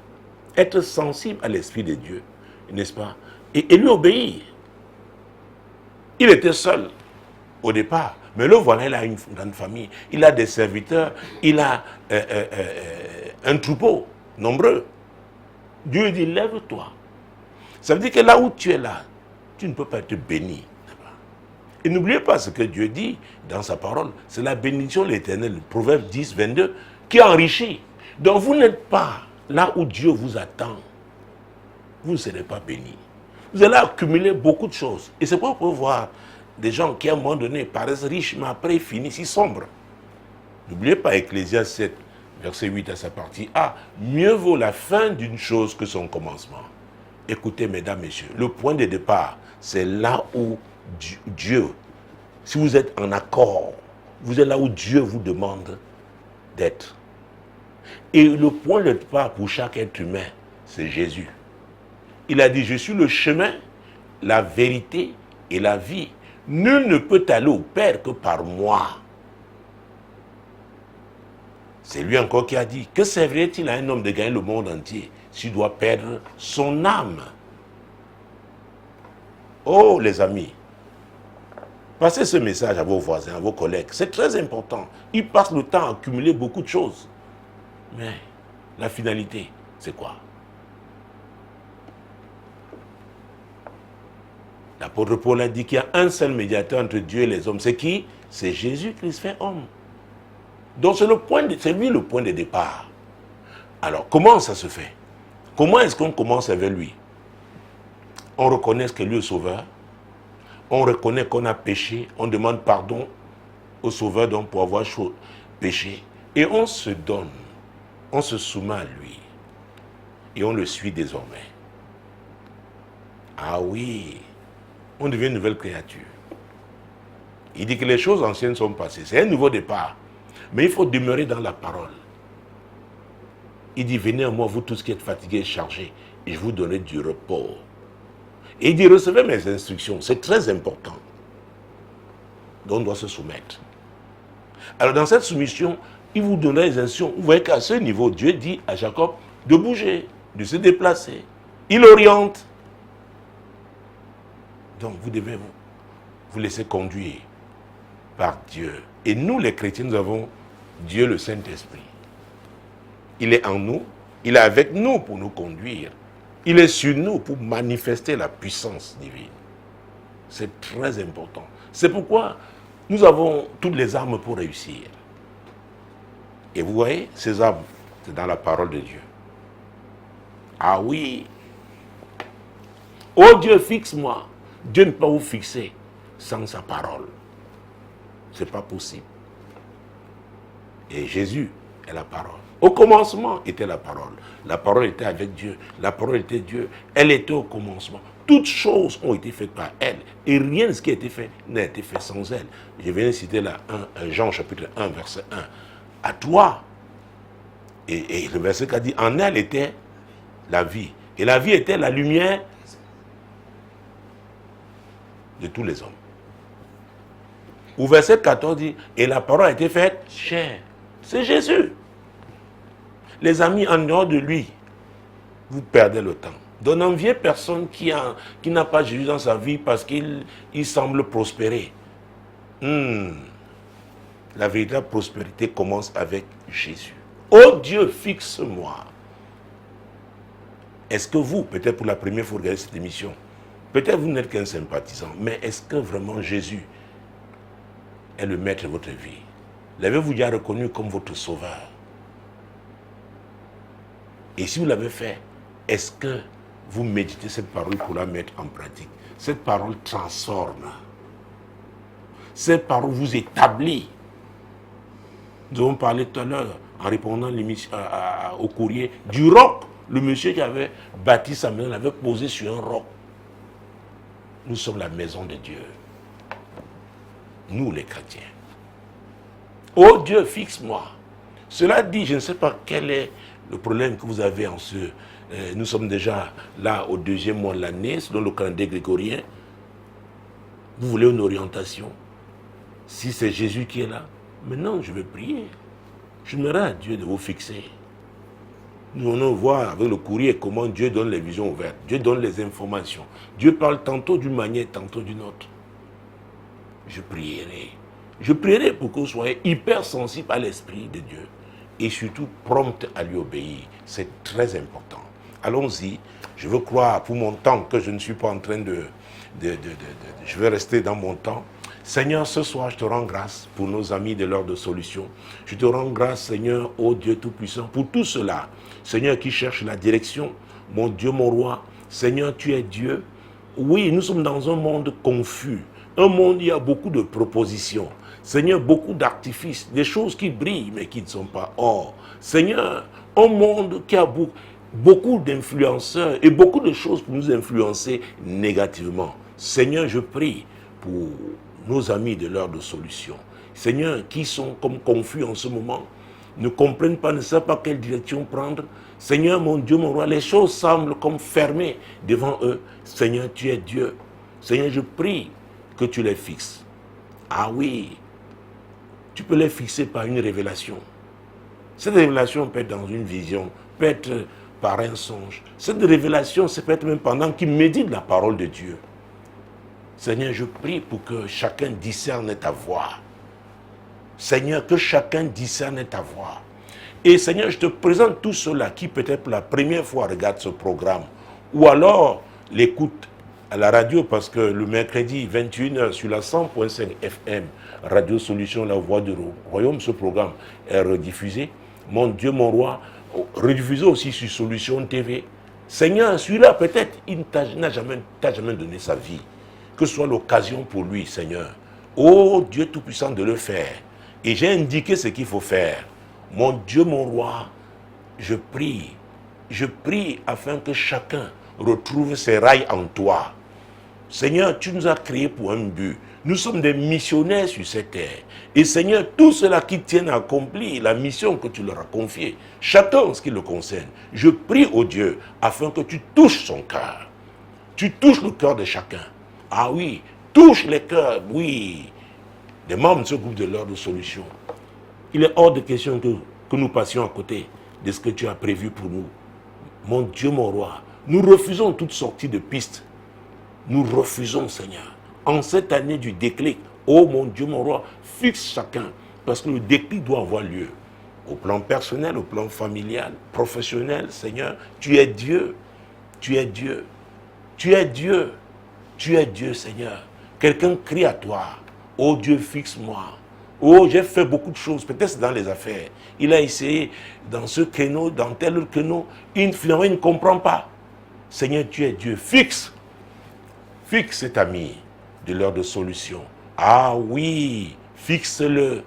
être sensibles à l'Esprit de Dieu n'est-ce pas, et lui obéir. Il était seul au départ, mais le voilà, il a une grande famille, il a des serviteurs, il a un troupeau nombreux. Dieu dit, lève-toi. Ça veut dire que là où tu es là, tu ne peux pas être béni. Et n'oubliez pas ce que Dieu dit dans sa parole. C'est la bénédiction de l'Éternel, Proverbe 10, 22, qui enrichit. Donc vous n'êtes pas là où Dieu vous attend. Vous ne serez pas béni. Vous allez accumuler beaucoup de choses. Et c'est pourquoi vous pouvez voir des gens qui à un moment donné paraissent riches, mais après ils finissent si sombres. N'oubliez pas Ecclésiaste 7, verset 8 à sa partie A. Mieux vaut la fin d'une chose que son commencement. Écoutez, mesdames, messieurs, le point de départ, c'est là où Dieu, si vous êtes en accord, vous êtes là où Dieu vous demande d'être. Et le point de départ pour chaque être humain, c'est Jésus. Il a dit, je suis le chemin, la vérité et la vie. Nul ne peut aller au Père que par moi. C'est lui encore qui a dit, que servirait-il à un homme de gagner le monde entier s'il doit perdre son âme? Oh les amis, passez ce message à vos voisins, à vos collègues. C'est très important. Ils passent le temps à accumuler beaucoup de choses. Mais la finalité, c'est quoi? L'apôtre Paul a dit qu'il y a un seul médiateur entre Dieu et les hommes. C'est qui? C'est Jésus-Christ fait homme. Donc c'est lui le point de départ. Alors comment ça se fait? Comment est-ce qu'on commence avec lui? On reconnaît que lui est sauveur. On reconnaît qu'on a péché. On demande pardon au sauveur donc pour avoir péché. Et on se donne. On se soumet à lui. Et on le suit désormais. Ah oui. On devient une nouvelle créature. Il dit que les choses anciennes sont passées. C'est un nouveau départ. Mais il faut demeurer dans la parole. Il dit, venez à moi, vous tous qui êtes fatigués et chargés, et je vous donnerai du repos. Et il dit, recevez mes instructions. C'est très important. Donc on doit se soumettre. Alors dans cette soumission, il vous donnera les instructions. Vous voyez qu'à ce niveau, Dieu dit à Jacob de bouger, de se déplacer. Il oriente. Donc vous devez vous laisser conduire par Dieu. Et nous les chrétiens, nous avons Dieu le Saint-Esprit. Il est en nous, il est avec nous pour nous conduire. Il est sur nous pour manifester la puissance divine. C'est très important. C'est pourquoi nous avons toutes les armes pour réussir. Et vous voyez, ces armes, c'est dans la parole de Dieu. Ah oui. Oh Dieu, fixe-moi. Dieu ne peut pas vous fixer sans sa parole. Ce n'est pas possible. Et Jésus est la parole. Au commencement était la parole. La parole était avec Dieu. La parole était Dieu. Elle était au commencement. Toutes choses ont été faites par elle. Et rien de ce qui a été fait n'a été fait sans elle. Je viens de citer là Jean chapitre 1, verset 1. À toi. Et le verset qui a dit, en elle était la vie. Et la vie était la lumière de tous les hommes. Au verset 14 dit, et la parole a été faite chair. C'est Jésus. Les amis, en dehors de lui, vous perdez le temps. Donc n'enviez personne qui n'a pas Jésus dans sa vie parce qu'il semble prospérer. La véritable prospérité commence avec Jésus. Oh Dieu, fixe-moi. Est-ce que vous, peut-être pour la première fois, vous regardez cette émission, peut-être vous n'êtes qu'un sympathisant, mais est-ce que vraiment Jésus est le maître de votre vie? L'avez-vous déjà reconnu comme votre sauveur? Et si vous l'avez fait, est-ce que vous méditez cette parole pour la mettre en pratique? Cette parole transforme. Cette parole vous établit. Nous avons parlé tout à l'heure, en répondant au courrier, du roc. Le monsieur qui avait bâti sa maison l'avait posé sur un roc. Nous sommes la maison de Dieu. Nous les chrétiens. Oh Dieu, fixe-moi. Cela dit, je ne sais pas quel est le problème que vous avez en ce... nous sommes déjà là au 2e mois de l'année, selon le calendrier grégorien. Vous voulez une orientation? Si c'est Jésus qui est là, maintenant je vais prier. Je demanderai à Dieu de vous fixer. Nous allons voir avec le courrier comment Dieu donne les visions ouvertes. Dieu donne les informations. Dieu parle tantôt d'une manière, tantôt d'une autre. Je prierai. Je prierai pour que vous soyez hyper sensible à l'Esprit de Dieu et surtout prompt à lui obéir. C'est très important. Allons-y. Je veux croire pour mon temps que je ne suis pas en train je vais rester dans mon temps. Seigneur, ce soir, je te rends grâce pour nos amis de l'heure de solution. Je te rends grâce, Seigneur, ô Dieu Tout-Puissant, pour tout cela. Seigneur, qui cherche la direction. Mon Dieu, mon roi. Seigneur, tu es Dieu. Oui, nous sommes dans un monde confus. Un monde où il y a beaucoup de propositions. Seigneur, beaucoup d'artifices, des choses qui brillent mais qui ne sont pas or. Seigneur, un monde qui a beaucoup d'influenceurs et beaucoup de choses pour nous influencer négativement. Seigneur, je prie pour nos amis de l'heure de solution. Seigneur, qui sont comme confus en ce moment, ne comprennent pas, ne savent pas quelle direction prendre. Seigneur, mon Dieu, mon roi, les choses semblent comme fermées devant eux. Seigneur, tu es Dieu. Seigneur, je prie que tu les fixes. Ah oui, tu peux les fixer par une révélation. Cette révélation peut être dans une vision, peut être par un songe. Cette révélation, c'est peut être même pendant qu'ils méditent la parole de Dieu. Seigneur, je prie pour que chacun discerne ta voix. Seigneur, que chacun discerne ta voix. Et Seigneur, je te présente tous ceux-là qui peut-être pour la première fois regardent ce programme, ou alors l'écoutent à la radio, parce que le mercredi 21h sur la 100.5 FM, Radio Solution, la voix du royaume, ce programme est rediffusé. Mon Dieu, mon roi, rediffusé aussi sur Solution TV. Seigneur, celui-là peut-être, il ne t'a jamais donné sa vie. Que ce soit l'occasion pour lui, Seigneur. Oh Dieu Tout-Puissant, de le faire. Et j'ai indiqué ce qu'il faut faire. Mon Dieu, mon roi, je prie afin que chacun retrouve ses rails en toi. Seigneur, tu nous as créés pour un but. Nous sommes des missionnaires sur cette terre. Et Seigneur, tous ceux-là qui tiennent à accomplir la mission que tu leur as confiée, chacun en ce qui le concerne, je prie au Dieu afin que tu touches son cœur. Tu touches le cœur de chacun. Ah oui, touche les cœurs, oui, des membres de ce groupe de l'heure de solution. Il est hors de question que nous passions à côté de ce que tu as prévu pour nous. Mon Dieu, mon roi, nous refusons toute sortie de piste. Nous refusons, Seigneur. En cette année du déclic, oh mon Dieu, mon roi, fixe chacun, parce que le déclic doit avoir lieu. Au plan personnel, au plan familial, professionnel, Seigneur, tu es Dieu. Tu es Dieu. Tu es Dieu. Tu es Dieu, Seigneur. Quelqu'un crie à toi. Oh Dieu, fixe-moi. Oh, j'ai fait beaucoup de choses, peut-être dans les affaires. Il a essayé dans ce créneau, dans tel autre créneau. Finalement, il ne comprend pas. Seigneur, tu es Dieu. Fixe cet ami de l'heure de solution. Ah oui, fixe-le.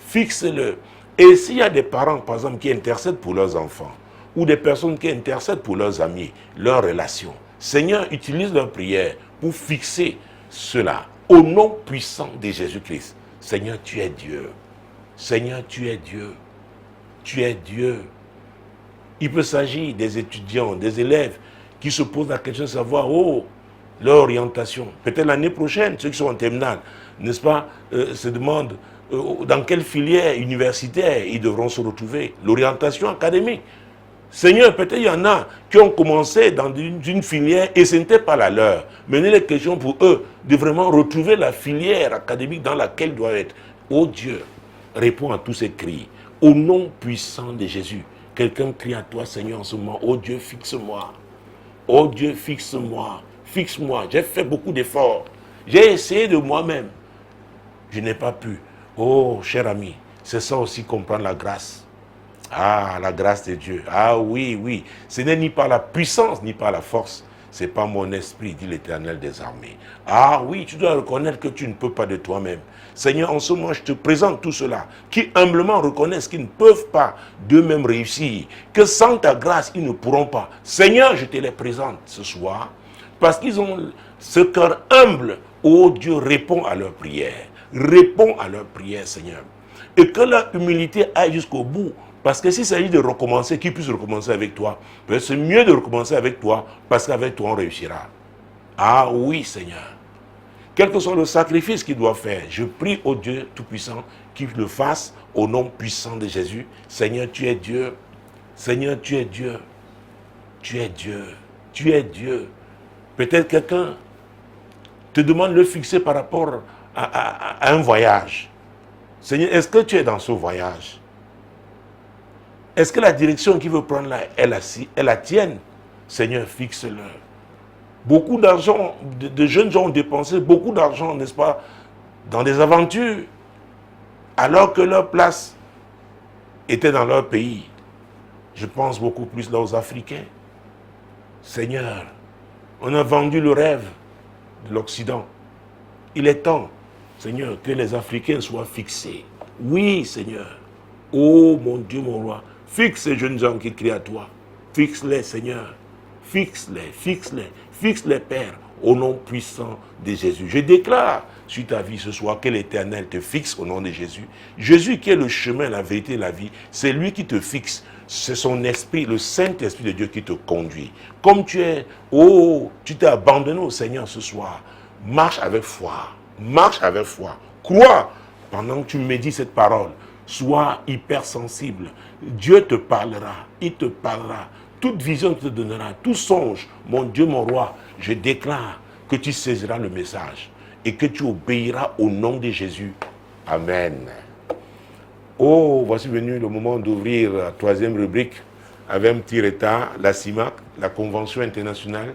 Fixe-le. Et s'il y a des parents, par exemple, qui intercèdent pour leurs enfants, ou des personnes qui intercèdent pour leurs amis, leurs relations, Seigneur, utilise leur prière pour fixer cela au nom puissant de Jésus-Christ. Seigneur, tu es Dieu. Seigneur, tu es Dieu. Tu es Dieu. Il peut s'agir des étudiants, des élèves qui se posent la question de savoir, leur orientation. Peut-être l'année prochaine, ceux qui sont en terminale, n'est-ce pas, se demandent dans quelle filière universitaire ils devront se retrouver. L'orientation académique. Seigneur, peut-être il y en a qui ont commencé dans une filière et ce n'était pas la leur. Mais il est question pour eux de vraiment retrouver la filière académique dans laquelle ils doivent être. Oh Dieu, réponds à tous ces cris. Au nom puissant de Jésus, quelqu'un crie à toi, Seigneur, en ce moment. Oh Dieu, fixe-moi. Oh Dieu, fixe-moi. Fixe-moi. J'ai fait beaucoup d'efforts. J'ai essayé de moi-même. Je n'ai pas pu. Oh, cher ami, c'est ça aussi comprendre la grâce. Ah, la grâce de Dieu. Ah oui, oui. Ce n'est ni par la puissance, ni par la force. C'est pas mon esprit, dit l'Éternel des armées. Ah oui, tu dois reconnaître que tu ne peux pas de toi-même. Seigneur, en ce moment, je te présente tout cela, qui humblement reconnaissent qu'ils ne peuvent pas d'eux-mêmes réussir, que sans ta grâce, ils ne pourront pas. Seigneur, je te les présente ce soir, parce qu'ils ont ce cœur humble. Oh Dieu, réponds à leurs prières. Réponds à leurs prières, Seigneur. Et que leur humilité aille jusqu'au bout. Parce que s'il s'agit de recommencer, qu'ils puissent recommencer avec toi, c'est mieux de recommencer avec toi, parce qu'avec toi, on réussira. Ah oui, Seigneur. Quel que soit le sacrifice qu'il doit faire, je prie au Dieu Tout-Puissant qu'il le fasse au nom puissant de Jésus. Seigneur, tu es Dieu. Seigneur, tu es Dieu. Tu es Dieu. Tu es Dieu. Peut-être quelqu'un te demande de le fixer par rapport à un voyage. Seigneur, est-ce que tu es dans ce voyage? Est-ce que la direction qu'il veut prendre là est la tienne? Seigneur, fixe-le. Beaucoup d'argent, de jeunes gens ont dépensé beaucoup d'argent, n'est-ce pas, dans des aventures, alors que leur place était dans leur pays. Je pense beaucoup plus là aux Africains. Seigneur, on a vendu le rêve de l'Occident. Il est temps, Seigneur, que les Africains soient fixés. Oui, Seigneur. Oh mon Dieu, mon roi, fixe ces jeunes gens qui crient à toi. Fixe-les, Seigneur. Fixe-les, fixe-les, fixe-les, Père, au nom puissant de Jésus. Je déclare sur ta vie ce soir que l'Éternel te fixe au nom de Jésus. Jésus qui est le chemin, la vérité et la vie, c'est lui qui te fixe. C'est son esprit, le Saint-Esprit de Dieu qui te conduit. Comme tu es, oh, tu t'es abandonné au Seigneur ce soir. Marche avec foi. Marche avec foi. Crois pendant que tu médites cette parole. Sois hypersensible. Dieu te parlera. Il te parlera. Toute vision qu'il te donnera, tout songe, mon Dieu, mon roi, je déclare que tu saisiras le message et que tu obéiras au nom de Jésus. Amen. Oh, voici venu le moment d'ouvrir la troisième rubrique avec un petit retard, la CIMAC, la Convention internationale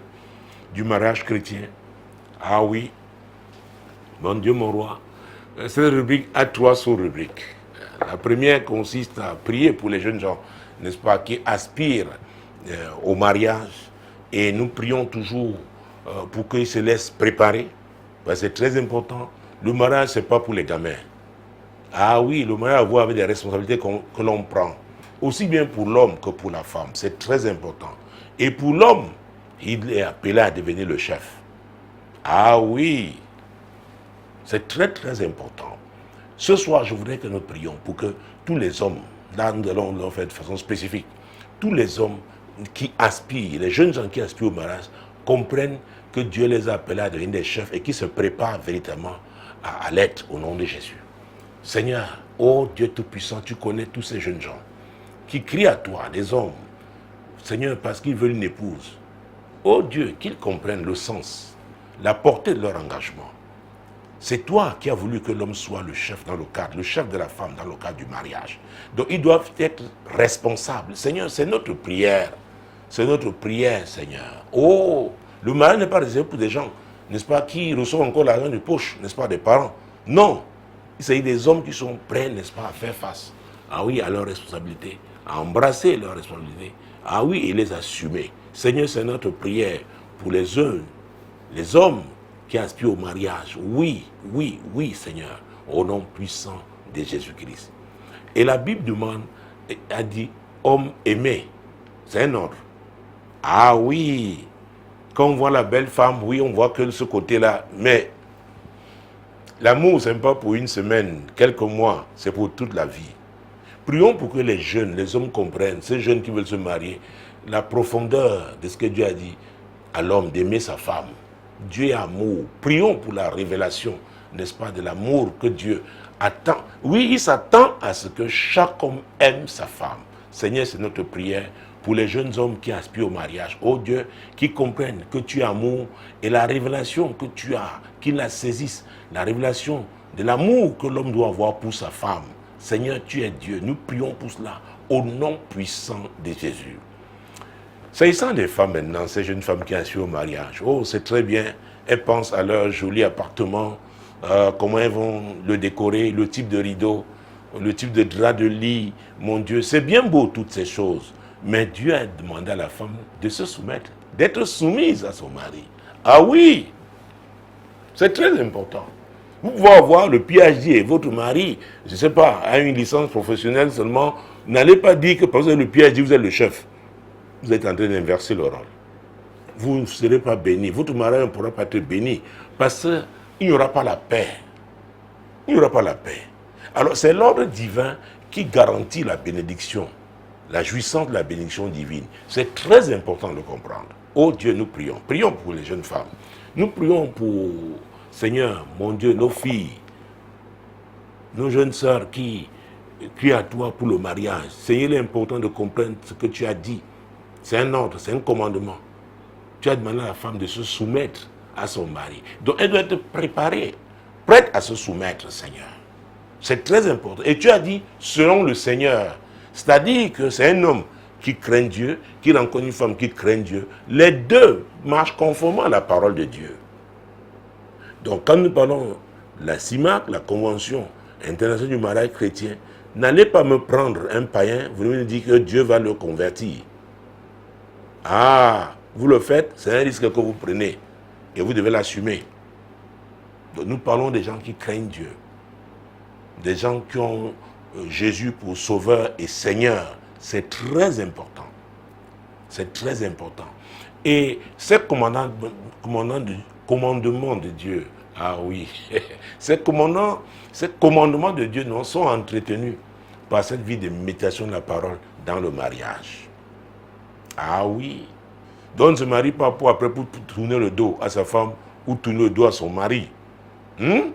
du mariage chrétien. Ah oui, mon Dieu, mon roi. Cette rubrique a trois sous-rubriques. La première consiste à prier pour les jeunes gens, n'est-ce pas, qui aspirent au mariage. Et nous prions toujours pour qu'ils se laissent préparer. Parce que c'est très important. Le mariage, ce n'est pas pour les gamins. Ah oui, le mariage a à voir avec des responsabilités que l'on prend. Aussi bien pour l'homme que pour la femme. C'est très important. Et pour l'homme, il est appelé à devenir le chef. Ah oui, c'est très très important. Ce soir, je voudrais que nous prions pour que tous les hommes, là nous allons le faire de façon spécifique, tous les hommes qui aspirent, les jeunes gens qui aspirent au mariage, comprennent que Dieu les a appelés à devenir des chefs et qui se préparent véritablement à l'être au nom de Jésus. Seigneur, oh Dieu Tout-Puissant, tu connais tous ces jeunes gens qui crient à toi, des hommes, Seigneur, parce qu'ils veulent une épouse. Oh Dieu, qu'ils comprennent le sens, la portée de leur engagement. C'est toi qui as voulu que l'homme soit le chef dans le cadre, le chef de la femme dans le cadre du mariage. Donc ils doivent être responsables. Seigneur, c'est notre prière. C'est notre prière, Seigneur. Oh, le mariage n'est pas réservé pour des gens, n'est-ce pas, qui reçoivent encore l'argent de poche, n'est-ce pas, des parents. Non. Il s'agit des hommes qui sont prêts, n'est-ce pas, à faire face, ah oui, à leurs responsabilités, à embrasser leurs responsabilités, ah oui, et les assumer. Seigneur, c'est notre prière pour les jeunes, les hommes qui aspirent au mariage. Oui, oui, oui, Seigneur, au nom puissant de Jésus-Christ. Et la Bible demande, a dit, homme aimé. C'est un ordre. Ah oui, quand on voit la belle femme, oui, on voit que ce côté-là, mais l'amour, ce n'est pas pour une semaine, quelques mois, c'est pour toute la vie. Prions pour que les jeunes, les hommes comprennent, ces jeunes qui veulent se marier, la profondeur de ce que Dieu a dit à l'homme, d'aimer sa femme. Dieu est amour. Prions pour la révélation, n'est-ce pas, de l'amour que Dieu attend. Oui, il s'attend à ce que chaque homme aime sa femme. Seigneur, c'est notre prière pour les jeunes hommes qui aspirent au mariage. Oh Dieu, qui comprennent que tu es amour et la révélation que tu as, qu'ils la saisissent, la révélation de l'amour que l'homme doit avoir pour sa femme. Seigneur, tu es Dieu. Nous prions pour cela au nom puissant de Jésus. S'agissant des femmes maintenant, ces jeunes femmes qui aspirent au mariage, oh, c'est très bien. Elles pensent à leur joli appartement, comment elles vont le décorer, le type de rideau, le type de drap de lit. Mon Dieu, c'est bien beau toutes ces choses. Mais Dieu a demandé à la femme de se soumettre, d'être soumise à son mari. Ah oui, c'est très important. Vous pouvez avoir le PhD et votre mari, je ne sais pas, a une licence professionnelle seulement. N'allez pas dire que parce que le PhD, vous êtes le chef. Vous êtes en train d'inverser le rôle. Vous ne serez pas béni. Votre mari ne pourra pas être béni parce qu'il n'y aura pas la paix. Il n'y aura pas la paix. Alors c'est l'ordre divin qui garantit la bénédiction, la jouissance de la bénédiction divine. C'est très important de le comprendre. Oh Dieu, nous prions. Prions pour les jeunes femmes. Nous prions pour, Seigneur, mon Dieu, nos filles, nos jeunes sœurs qui crie à toi pour le mariage. Seigneur, il est important de comprendre ce que tu as dit. C'est un ordre, c'est un commandement. Tu as demandé à la femme de se soumettre à son mari. Donc elle doit être préparée, prête à se soumettre, Seigneur. C'est très important. Et tu as dit, selon le Seigneur. C'est-à-dire que c'est un homme qui craint Dieu, qui rencontre une femme qui craint Dieu. Les deux marchent conformément à la parole de Dieu. Donc quand nous parlons de la CIMAC, la Convention internationale du mariage chrétien, n'allez pas me prendre un païen, vous me dites que Dieu va le convertir. Ah, vous le faites, c'est un risque que vous prenez. Et vous devez l'assumer. Donc nous parlons des gens qui craignent Dieu. Des gens qui ont Jésus pour sauveur et Seigneur. C'est très important. C'est très important. Et ces commandements de Dieu, ah oui, ces commandements de Dieu non, sont entretenus par cette vie de méditation de la parole dans le mariage. Ah oui. Donc on ne se marie pas pour tourner le dos à sa femme ou tourner le dos à son mari. Donc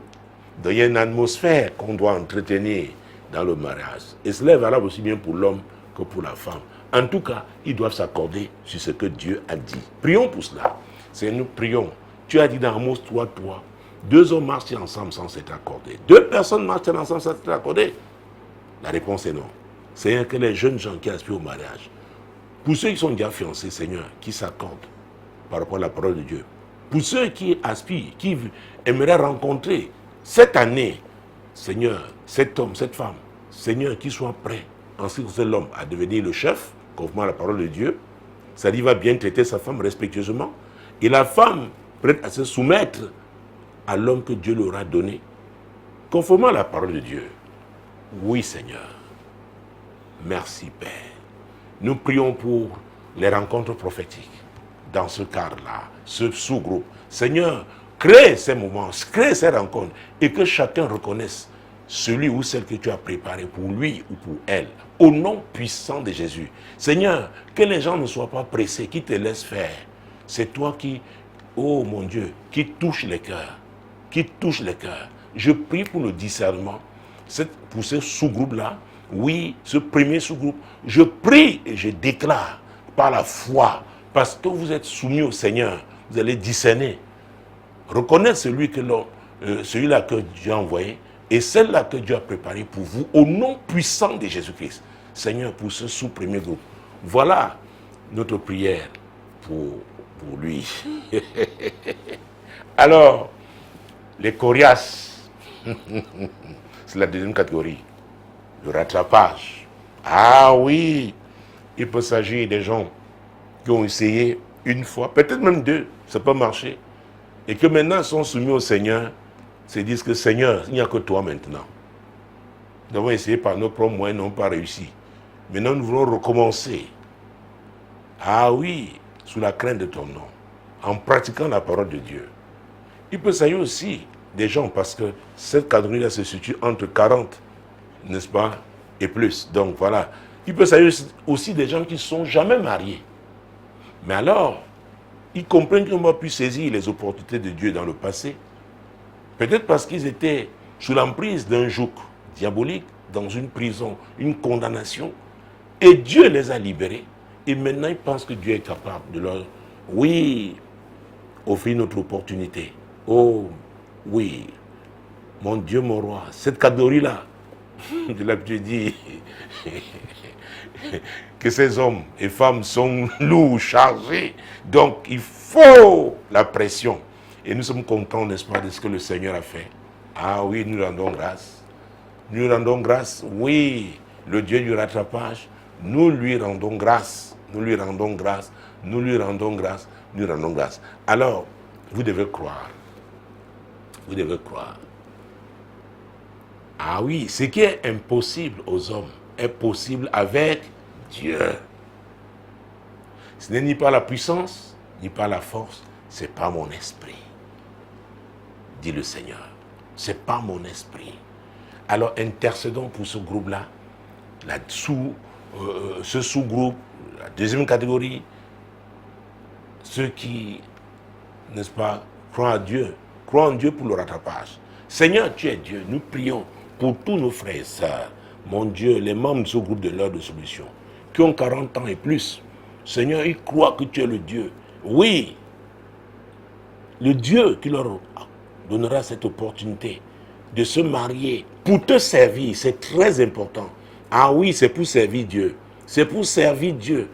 il y a une atmosphère qu'on doit entretenir dans le mariage. Et cela est valable aussi bien pour l'homme que pour la femme. En tout cas, ils doivent s'accorder sur ce que Dieu a dit. Prions pour cela. C'est nous prions. Tu as dit dans Amos 3:3, 2 hommes marchent ensemble sans s'être accordés. 2 personnes marchent ensemble sans s'être accordées. La réponse est non. Seigneur, que les jeunes gens qui aspirent au mariage, pour ceux qui sont déjà fiancés, Seigneur, qui s'accordent par rapport à la parole de Dieu. Pour ceux qui aspirent, qui aimeraient rencontrer cette année, Seigneur, cet homme, cette femme, Seigneur, qui soit prêt, en ce qui concerne l'homme, à devenir le chef, conformément à la parole de Dieu. C'est-à-dire, il va bien traiter sa femme respectueusement. Et la femme, prête à se soumettre à l'homme que Dieu leur a donné, conformément à la parole de Dieu. Oui, Seigneur. Merci, Père. Nous prions pour les rencontres prophétiques dans ce cadre-là, ce sous-groupe. Seigneur, crée ces moments, crée ces rencontres et que chacun reconnaisse celui ou celle que tu as préparé pour lui ou pour elle, au nom puissant de Jésus. Seigneur, que les gens ne soient pas pressés, qu'ils te laissent faire. C'est toi qui, oh mon Dieu, qui touche les cœurs, qui touche les cœurs. Je prie pour le discernement, pour ce sous-groupe-là. Oui, ce premier sous-groupe, je prie et je déclare par la foi, parce que vous êtes soumis au Seigneur, vous allez discerner, reconnaître celui-là que Dieu a envoyé et celle-là que Dieu a préparée pour vous, au nom puissant de Jésus-Christ. Seigneur, pour ce sous-premier groupe, voilà notre prière pour lui. Alors, les coriaces, c'est la deuxième catégorie. Le rattrapage. Ah oui, il peut s'agir des gens qui ont essayé une fois, peut-être même 2, ça peut marcher, et que maintenant sont soumis au Seigneur, se disent que Seigneur, il n'y a que toi maintenant. Nous avons essayé par nos propres moyens, n'ont pas réussi. Maintenant, nous voulons recommencer. Ah oui, sous la crainte de ton nom, en pratiquant la parole de Dieu. Il peut s'agir aussi des gens, parce que cette catégorie-là se situe entre 40, n'est-ce pas, et plus. Donc voilà. Il peut s'agir aussi des gens qui ne sont jamais mariés. Mais alors, ils comprennent qu'ils n'ont pas pu saisir les opportunités de Dieu dans le passé. Peut-être parce qu'ils étaient sous l'emprise d'un joug diabolique, dans une prison, une condamnation. Et Dieu les a libérés. Et maintenant, ils pensent que Dieu est capable de leur, oui, offrir notre opportunité. Oh, oui, mon Dieu, mon roi, cette catégorie-là, de l'habitude dit que ces hommes et femmes sont lourds, chargés. Donc, il faut la pression. Et nous sommes contents, n'est-ce pas, de ce que le Seigneur a fait. Ah oui, nous rendons grâce. Nous rendons grâce, oui, le Dieu du rattrapage, nous lui rendons grâce. Nous lui rendons grâce. Nous lui rendons grâce. Nous lui rendons grâce. Alors, vous devez croire. Vous devez croire. Ah oui, ce qui est impossible aux hommes est possible avec Dieu. Ce n'est ni par la puissance, ni par la force, c'est par mon esprit. Dit le Seigneur. C'est pas mon esprit. Alors intercédons pour ce groupe-là, ce sous-groupe, la deuxième catégorie, ceux qui, n'est-ce pas, croient en Dieu pour le rattrapage. Seigneur, tu es Dieu, nous prions pour tous nos frères et sœurs Mon Dieu, les membres de ce groupe de l'heure de solution, qui ont 40 ans et plus, Seigneur, ils croient que tu es le Dieu. Oui, le Dieu qui leur donnera cette opportunité de se marier pour te servir, c'est très important. Ah oui, c'est pour servir Dieu. C'est pour servir Dieu.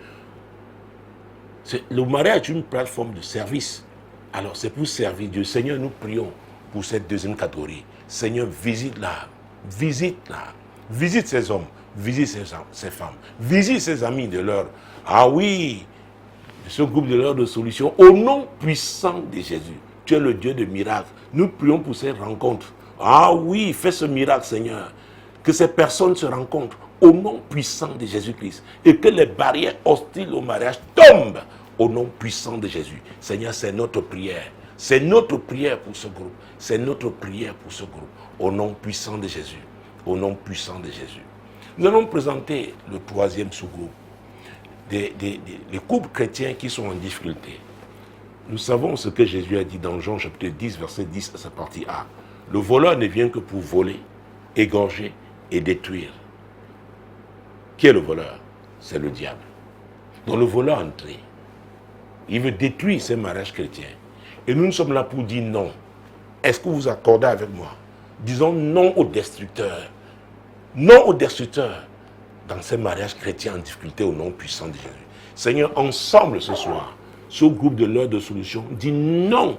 Le mariage est une plateforme de service. Alors c'est pour servir Dieu. Seigneur, nous prions pour cette deuxième catégorie. Seigneur, visite-la. Visite-la. Visite ces hommes. Visite ces femmes. Visite ces amis de l'heure. Ah oui, de ce groupe de l'heure de solution. Au nom puissant de Jésus. Tu es le Dieu de miracles. Nous prions pour ces rencontres. Ah oui, fais ce miracle, Seigneur. Que ces personnes se rencontrent au nom puissant de Jésus-Christ. Et que les barrières hostiles au mariage tombent au nom puissant de Jésus. Seigneur, c'est notre prière. C'est notre prière pour ce groupe. C'est notre prière pour ce groupe. Au nom puissant de Jésus. Au nom puissant de Jésus. Nous allons présenter le troisième sous-groupe. Les couples chrétiens qui sont en difficulté. Nous savons ce que Jésus a dit dans Jean chapitre 10, verset 10 à sa partie A. Le voleur ne vient que pour voler, égorger et détruire. Qui est le voleur? C'est le diable. Donc le voleur est entré. Il veut détruire ces mariages chrétiens. Et nous sommes là pour dire non. Est-ce que vous accordez avec moi? Disons non au destructeur. Non au destructeur dans ces mariages chrétiens en difficulté au nom puissant de Jésus. Seigneur, ensemble ce soir, ce groupe de l'heure de solution dit non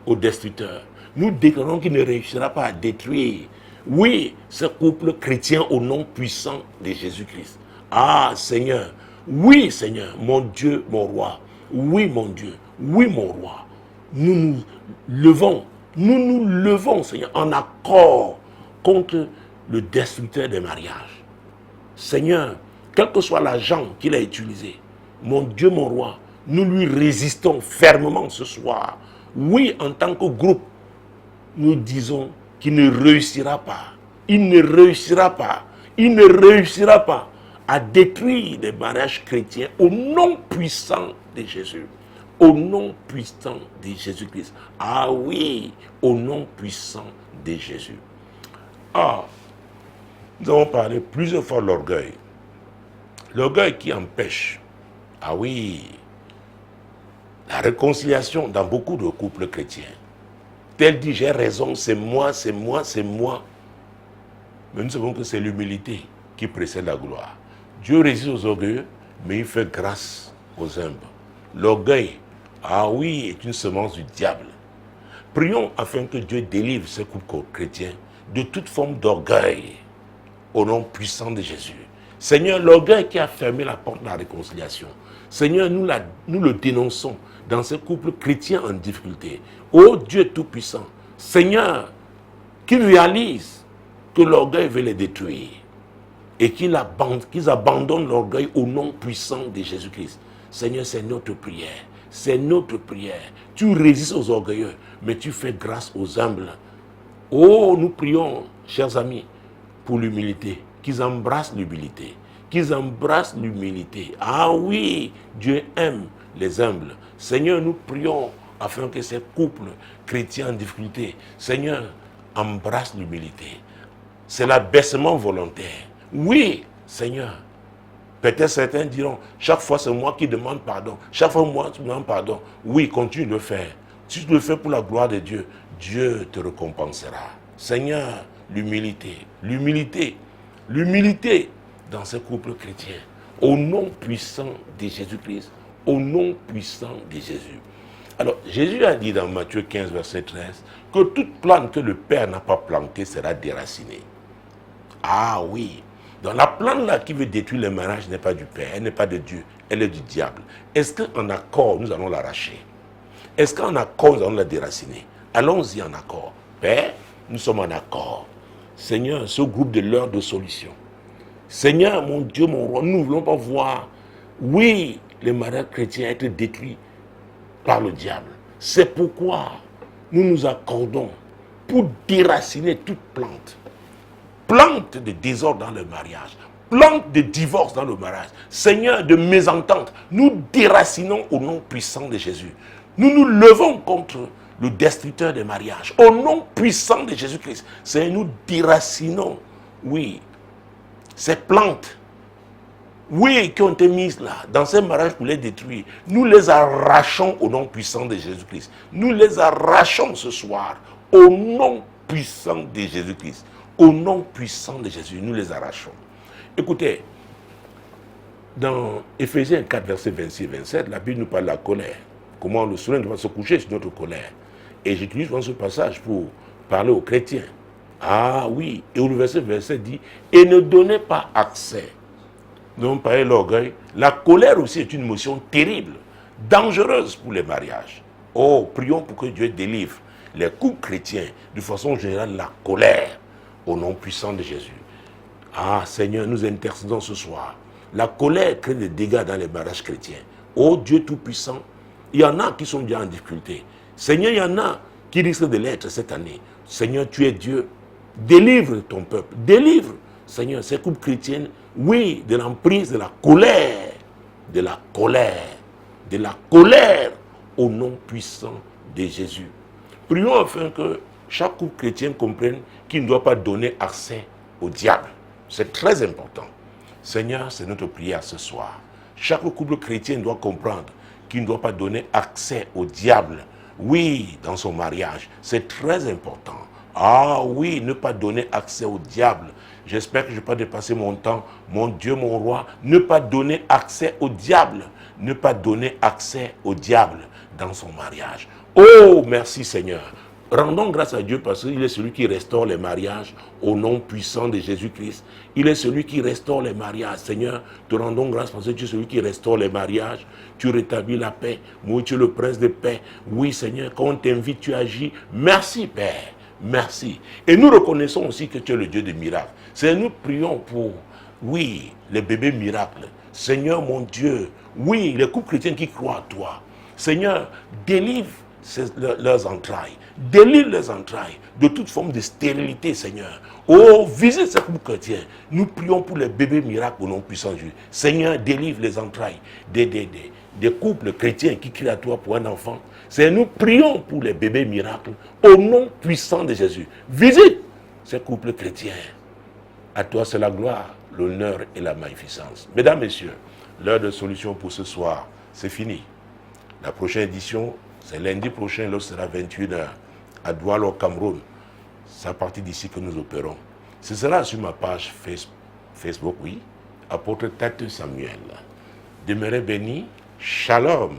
au destructeur. Nous déclarons qu'il ne réussira pas à détruire, oui, ce couple chrétien au nom puissant de Jésus-Christ. Ah, Seigneur, oui, Seigneur, mon Dieu, mon roi, oui, mon Dieu, oui, mon roi. Nous nous levons, Seigneur, en accord contre le destructeur des mariages. Seigneur, quel que soit l'agent qu'il a utilisé, mon Dieu, mon roi, nous lui résistons fermement ce soir. Oui, en tant que groupe, nous disons qu'il ne réussira pas. Il ne réussira pas. Il ne réussira pas à détruire les mariages chrétiens au nom puissant de Jésus. Au nom puissant de Jésus-Christ. Ah oui, au nom puissant de Jésus. Ah, nous avons parlé plusieurs fois de l'orgueil. L'orgueil qui empêche, ah oui, la réconciliation dans beaucoup de couples chrétiens. Tel dit, j'ai raison, c'est moi, c'est moi, c'est moi. Mais nous savons que c'est l'humilité qui précède la gloire. Dieu résiste aux orgueilleux, mais il fait grâce aux humbles. L'orgueil, ah oui, est une semence du diable. Prions afin que Dieu délivre ces couples chrétiens de toute forme d'orgueil, au nom puissant de Jésus. Seigneur, l'orgueil qui a fermé la porte de la réconciliation, Seigneur, nous le dénonçons dans ces couples chrétiens en difficulté. Ô Dieu Tout-Puissant, Seigneur, qu'ils réalisent que l'orgueil veut les détruire et qu'ils abandonnent l'orgueil au nom puissant de Jésus-Christ. Seigneur, c'est notre prière. C'est notre prière. Tu résistes aux orgueilleux, mais tu fais grâce aux humbles. Oh, nous prions, chers amis, pour l'humilité, qu'ils embrassent l'humilité. Qu'ils embrassent l'humilité. Ah oui, Dieu aime les humbles. Seigneur, nous prions afin que ces couples chrétiens en difficulté, Seigneur, embrassent l'humilité. C'est l'abaissement volontaire. Oui, Seigneur. Peut-être certains diront, chaque fois c'est moi qui demande pardon. Chaque fois moi qui demande pardon. Oui, continue de le faire. Si tu le fais pour la gloire de Dieu, Dieu te récompensera. Seigneur, l'humilité, l'humilité, l'humilité dans ce couple chrétien. Au nom puissant de Jésus-Christ, au nom puissant de Jésus. Alors, Jésus a dit dans Matthieu 15, verset 13, que toute plante que le Père n'a pas plantée sera déracinée. Ah oui, donc la plante là qui veut détruire le mariage n'est pas du Père, elle n'est pas de Dieu, elle est du diable. Est-ce qu'en accord, nous allons l'arracher? Est-ce qu'en accord, nous allons la déraciner? Allons-y en accord. Père, nous sommes en accord. Seigneur, ce groupe de l'heure de solution. Seigneur, mon Dieu, mon roi, nous ne voulons pas voir, oui, les mariages chrétiens être détruits par le diable. C'est pourquoi nous nous accordons pour déraciner toute plante. Plante de désordre dans le mariage. Plante de divorce dans le mariage. Seigneur, de mésentente. Nous déracinons au nom puissant de Jésus. Nous nous levons contre le destructeur des mariages. Au nom puissant de Jésus-Christ. Seigneur, nous déracinons, oui, ces plantes, oui, qui ont été mises là, dans ces mariages pour les détruire, nous les arrachons au nom puissant de Jésus-Christ. Nous les arrachons ce soir au nom puissant de Jésus-Christ. Au nom puissant de Jésus, nous les arrachons. Écoutez, dans Éphésiens 4, versets 26 et 27, la Bible nous parle de la colère. Comment le soleil doit se coucher sur notre colère. Et j'utilise ce passage pour parler aux chrétiens. Ah oui, et le verset dit, et ne donnez pas accès. Non pas l'orgueil. La colère aussi est une émotion terrible, dangereuse pour les mariages. Oh, prions pour que Dieu délivre les couples chrétiens, de façon générale, la colère, au nom puissant de Jésus. Ah Seigneur, nous intercédons ce soir. La colère crée des dégâts dans les mariages chrétiens. Oh Dieu Tout-Puissant, il y en a qui sont déjà en difficulté. Seigneur, il y en a qui risquent de l'être cette année. Seigneur, tu es Dieu. Délivre ton peuple. Délivre, Seigneur, ces couples chrétiennes, oui, de l'emprise de la colère. De la colère. De la colère au nom puissant de Jésus. Prions afin que chaque couple chrétien comprenne qu'il ne doit pas donner accès au diable. C'est très important. Seigneur, c'est notre prière ce soir. Chaque couple chrétien doit comprendre qu'il ne doit pas donner accès au diable. Oui, dans son mariage. C'est très important. Ah oui, ne pas donner accès au diable. J'espère que je ne vais pas dépasser mon temps. Mon Dieu, mon roi, ne pas donner accès au diable. Ne pas donner accès au diable dans son mariage. Oh, merci Seigneur. Rendons grâce à Dieu parce qu'il est celui qui restaure les mariages au nom puissant de Jésus-Christ. Il est celui qui restaure les mariages. Seigneur, te rendons grâce parce que tu es celui qui restaure les mariages. Tu rétablis la paix. Oui, tu es le prince de paix. Oui, Seigneur, quand on t'invite, tu agis. Merci, Père. Merci. Et nous reconnaissons aussi que tu es le Dieu des miracles. Seigneur, nous prions pour, oui, les bébés miracles. Seigneur, mon Dieu, oui, les couples chrétiens qui croient à toi. Seigneur, délivre leurs entrailles. Délivre les entrailles de toute forme de stérilité, Seigneur. Oh, visite ces couples chrétiens. Nous prions pour les bébés miracles au nom puissant de Dieu. Seigneur, délivre les entrailles des couples chrétiens qui crient à toi pour un enfant. Seigneur, nous prions pour les bébés miracles au nom puissant de Jésus. Visite ces couples chrétiens. À toi, c'est la gloire, l'honneur et la magnificence. Mesdames, Messieurs, l'heure de solution pour ce soir, c'est fini. La prochaine édition, c'est lundi prochain, l'heure sera 21h, à Douala, au Cameroun. C'est à partir d'ici que nous opérons. Ce sera sur ma page Facebook, oui, apôtre Tate Samuel. Demeurez bénis. Shalom.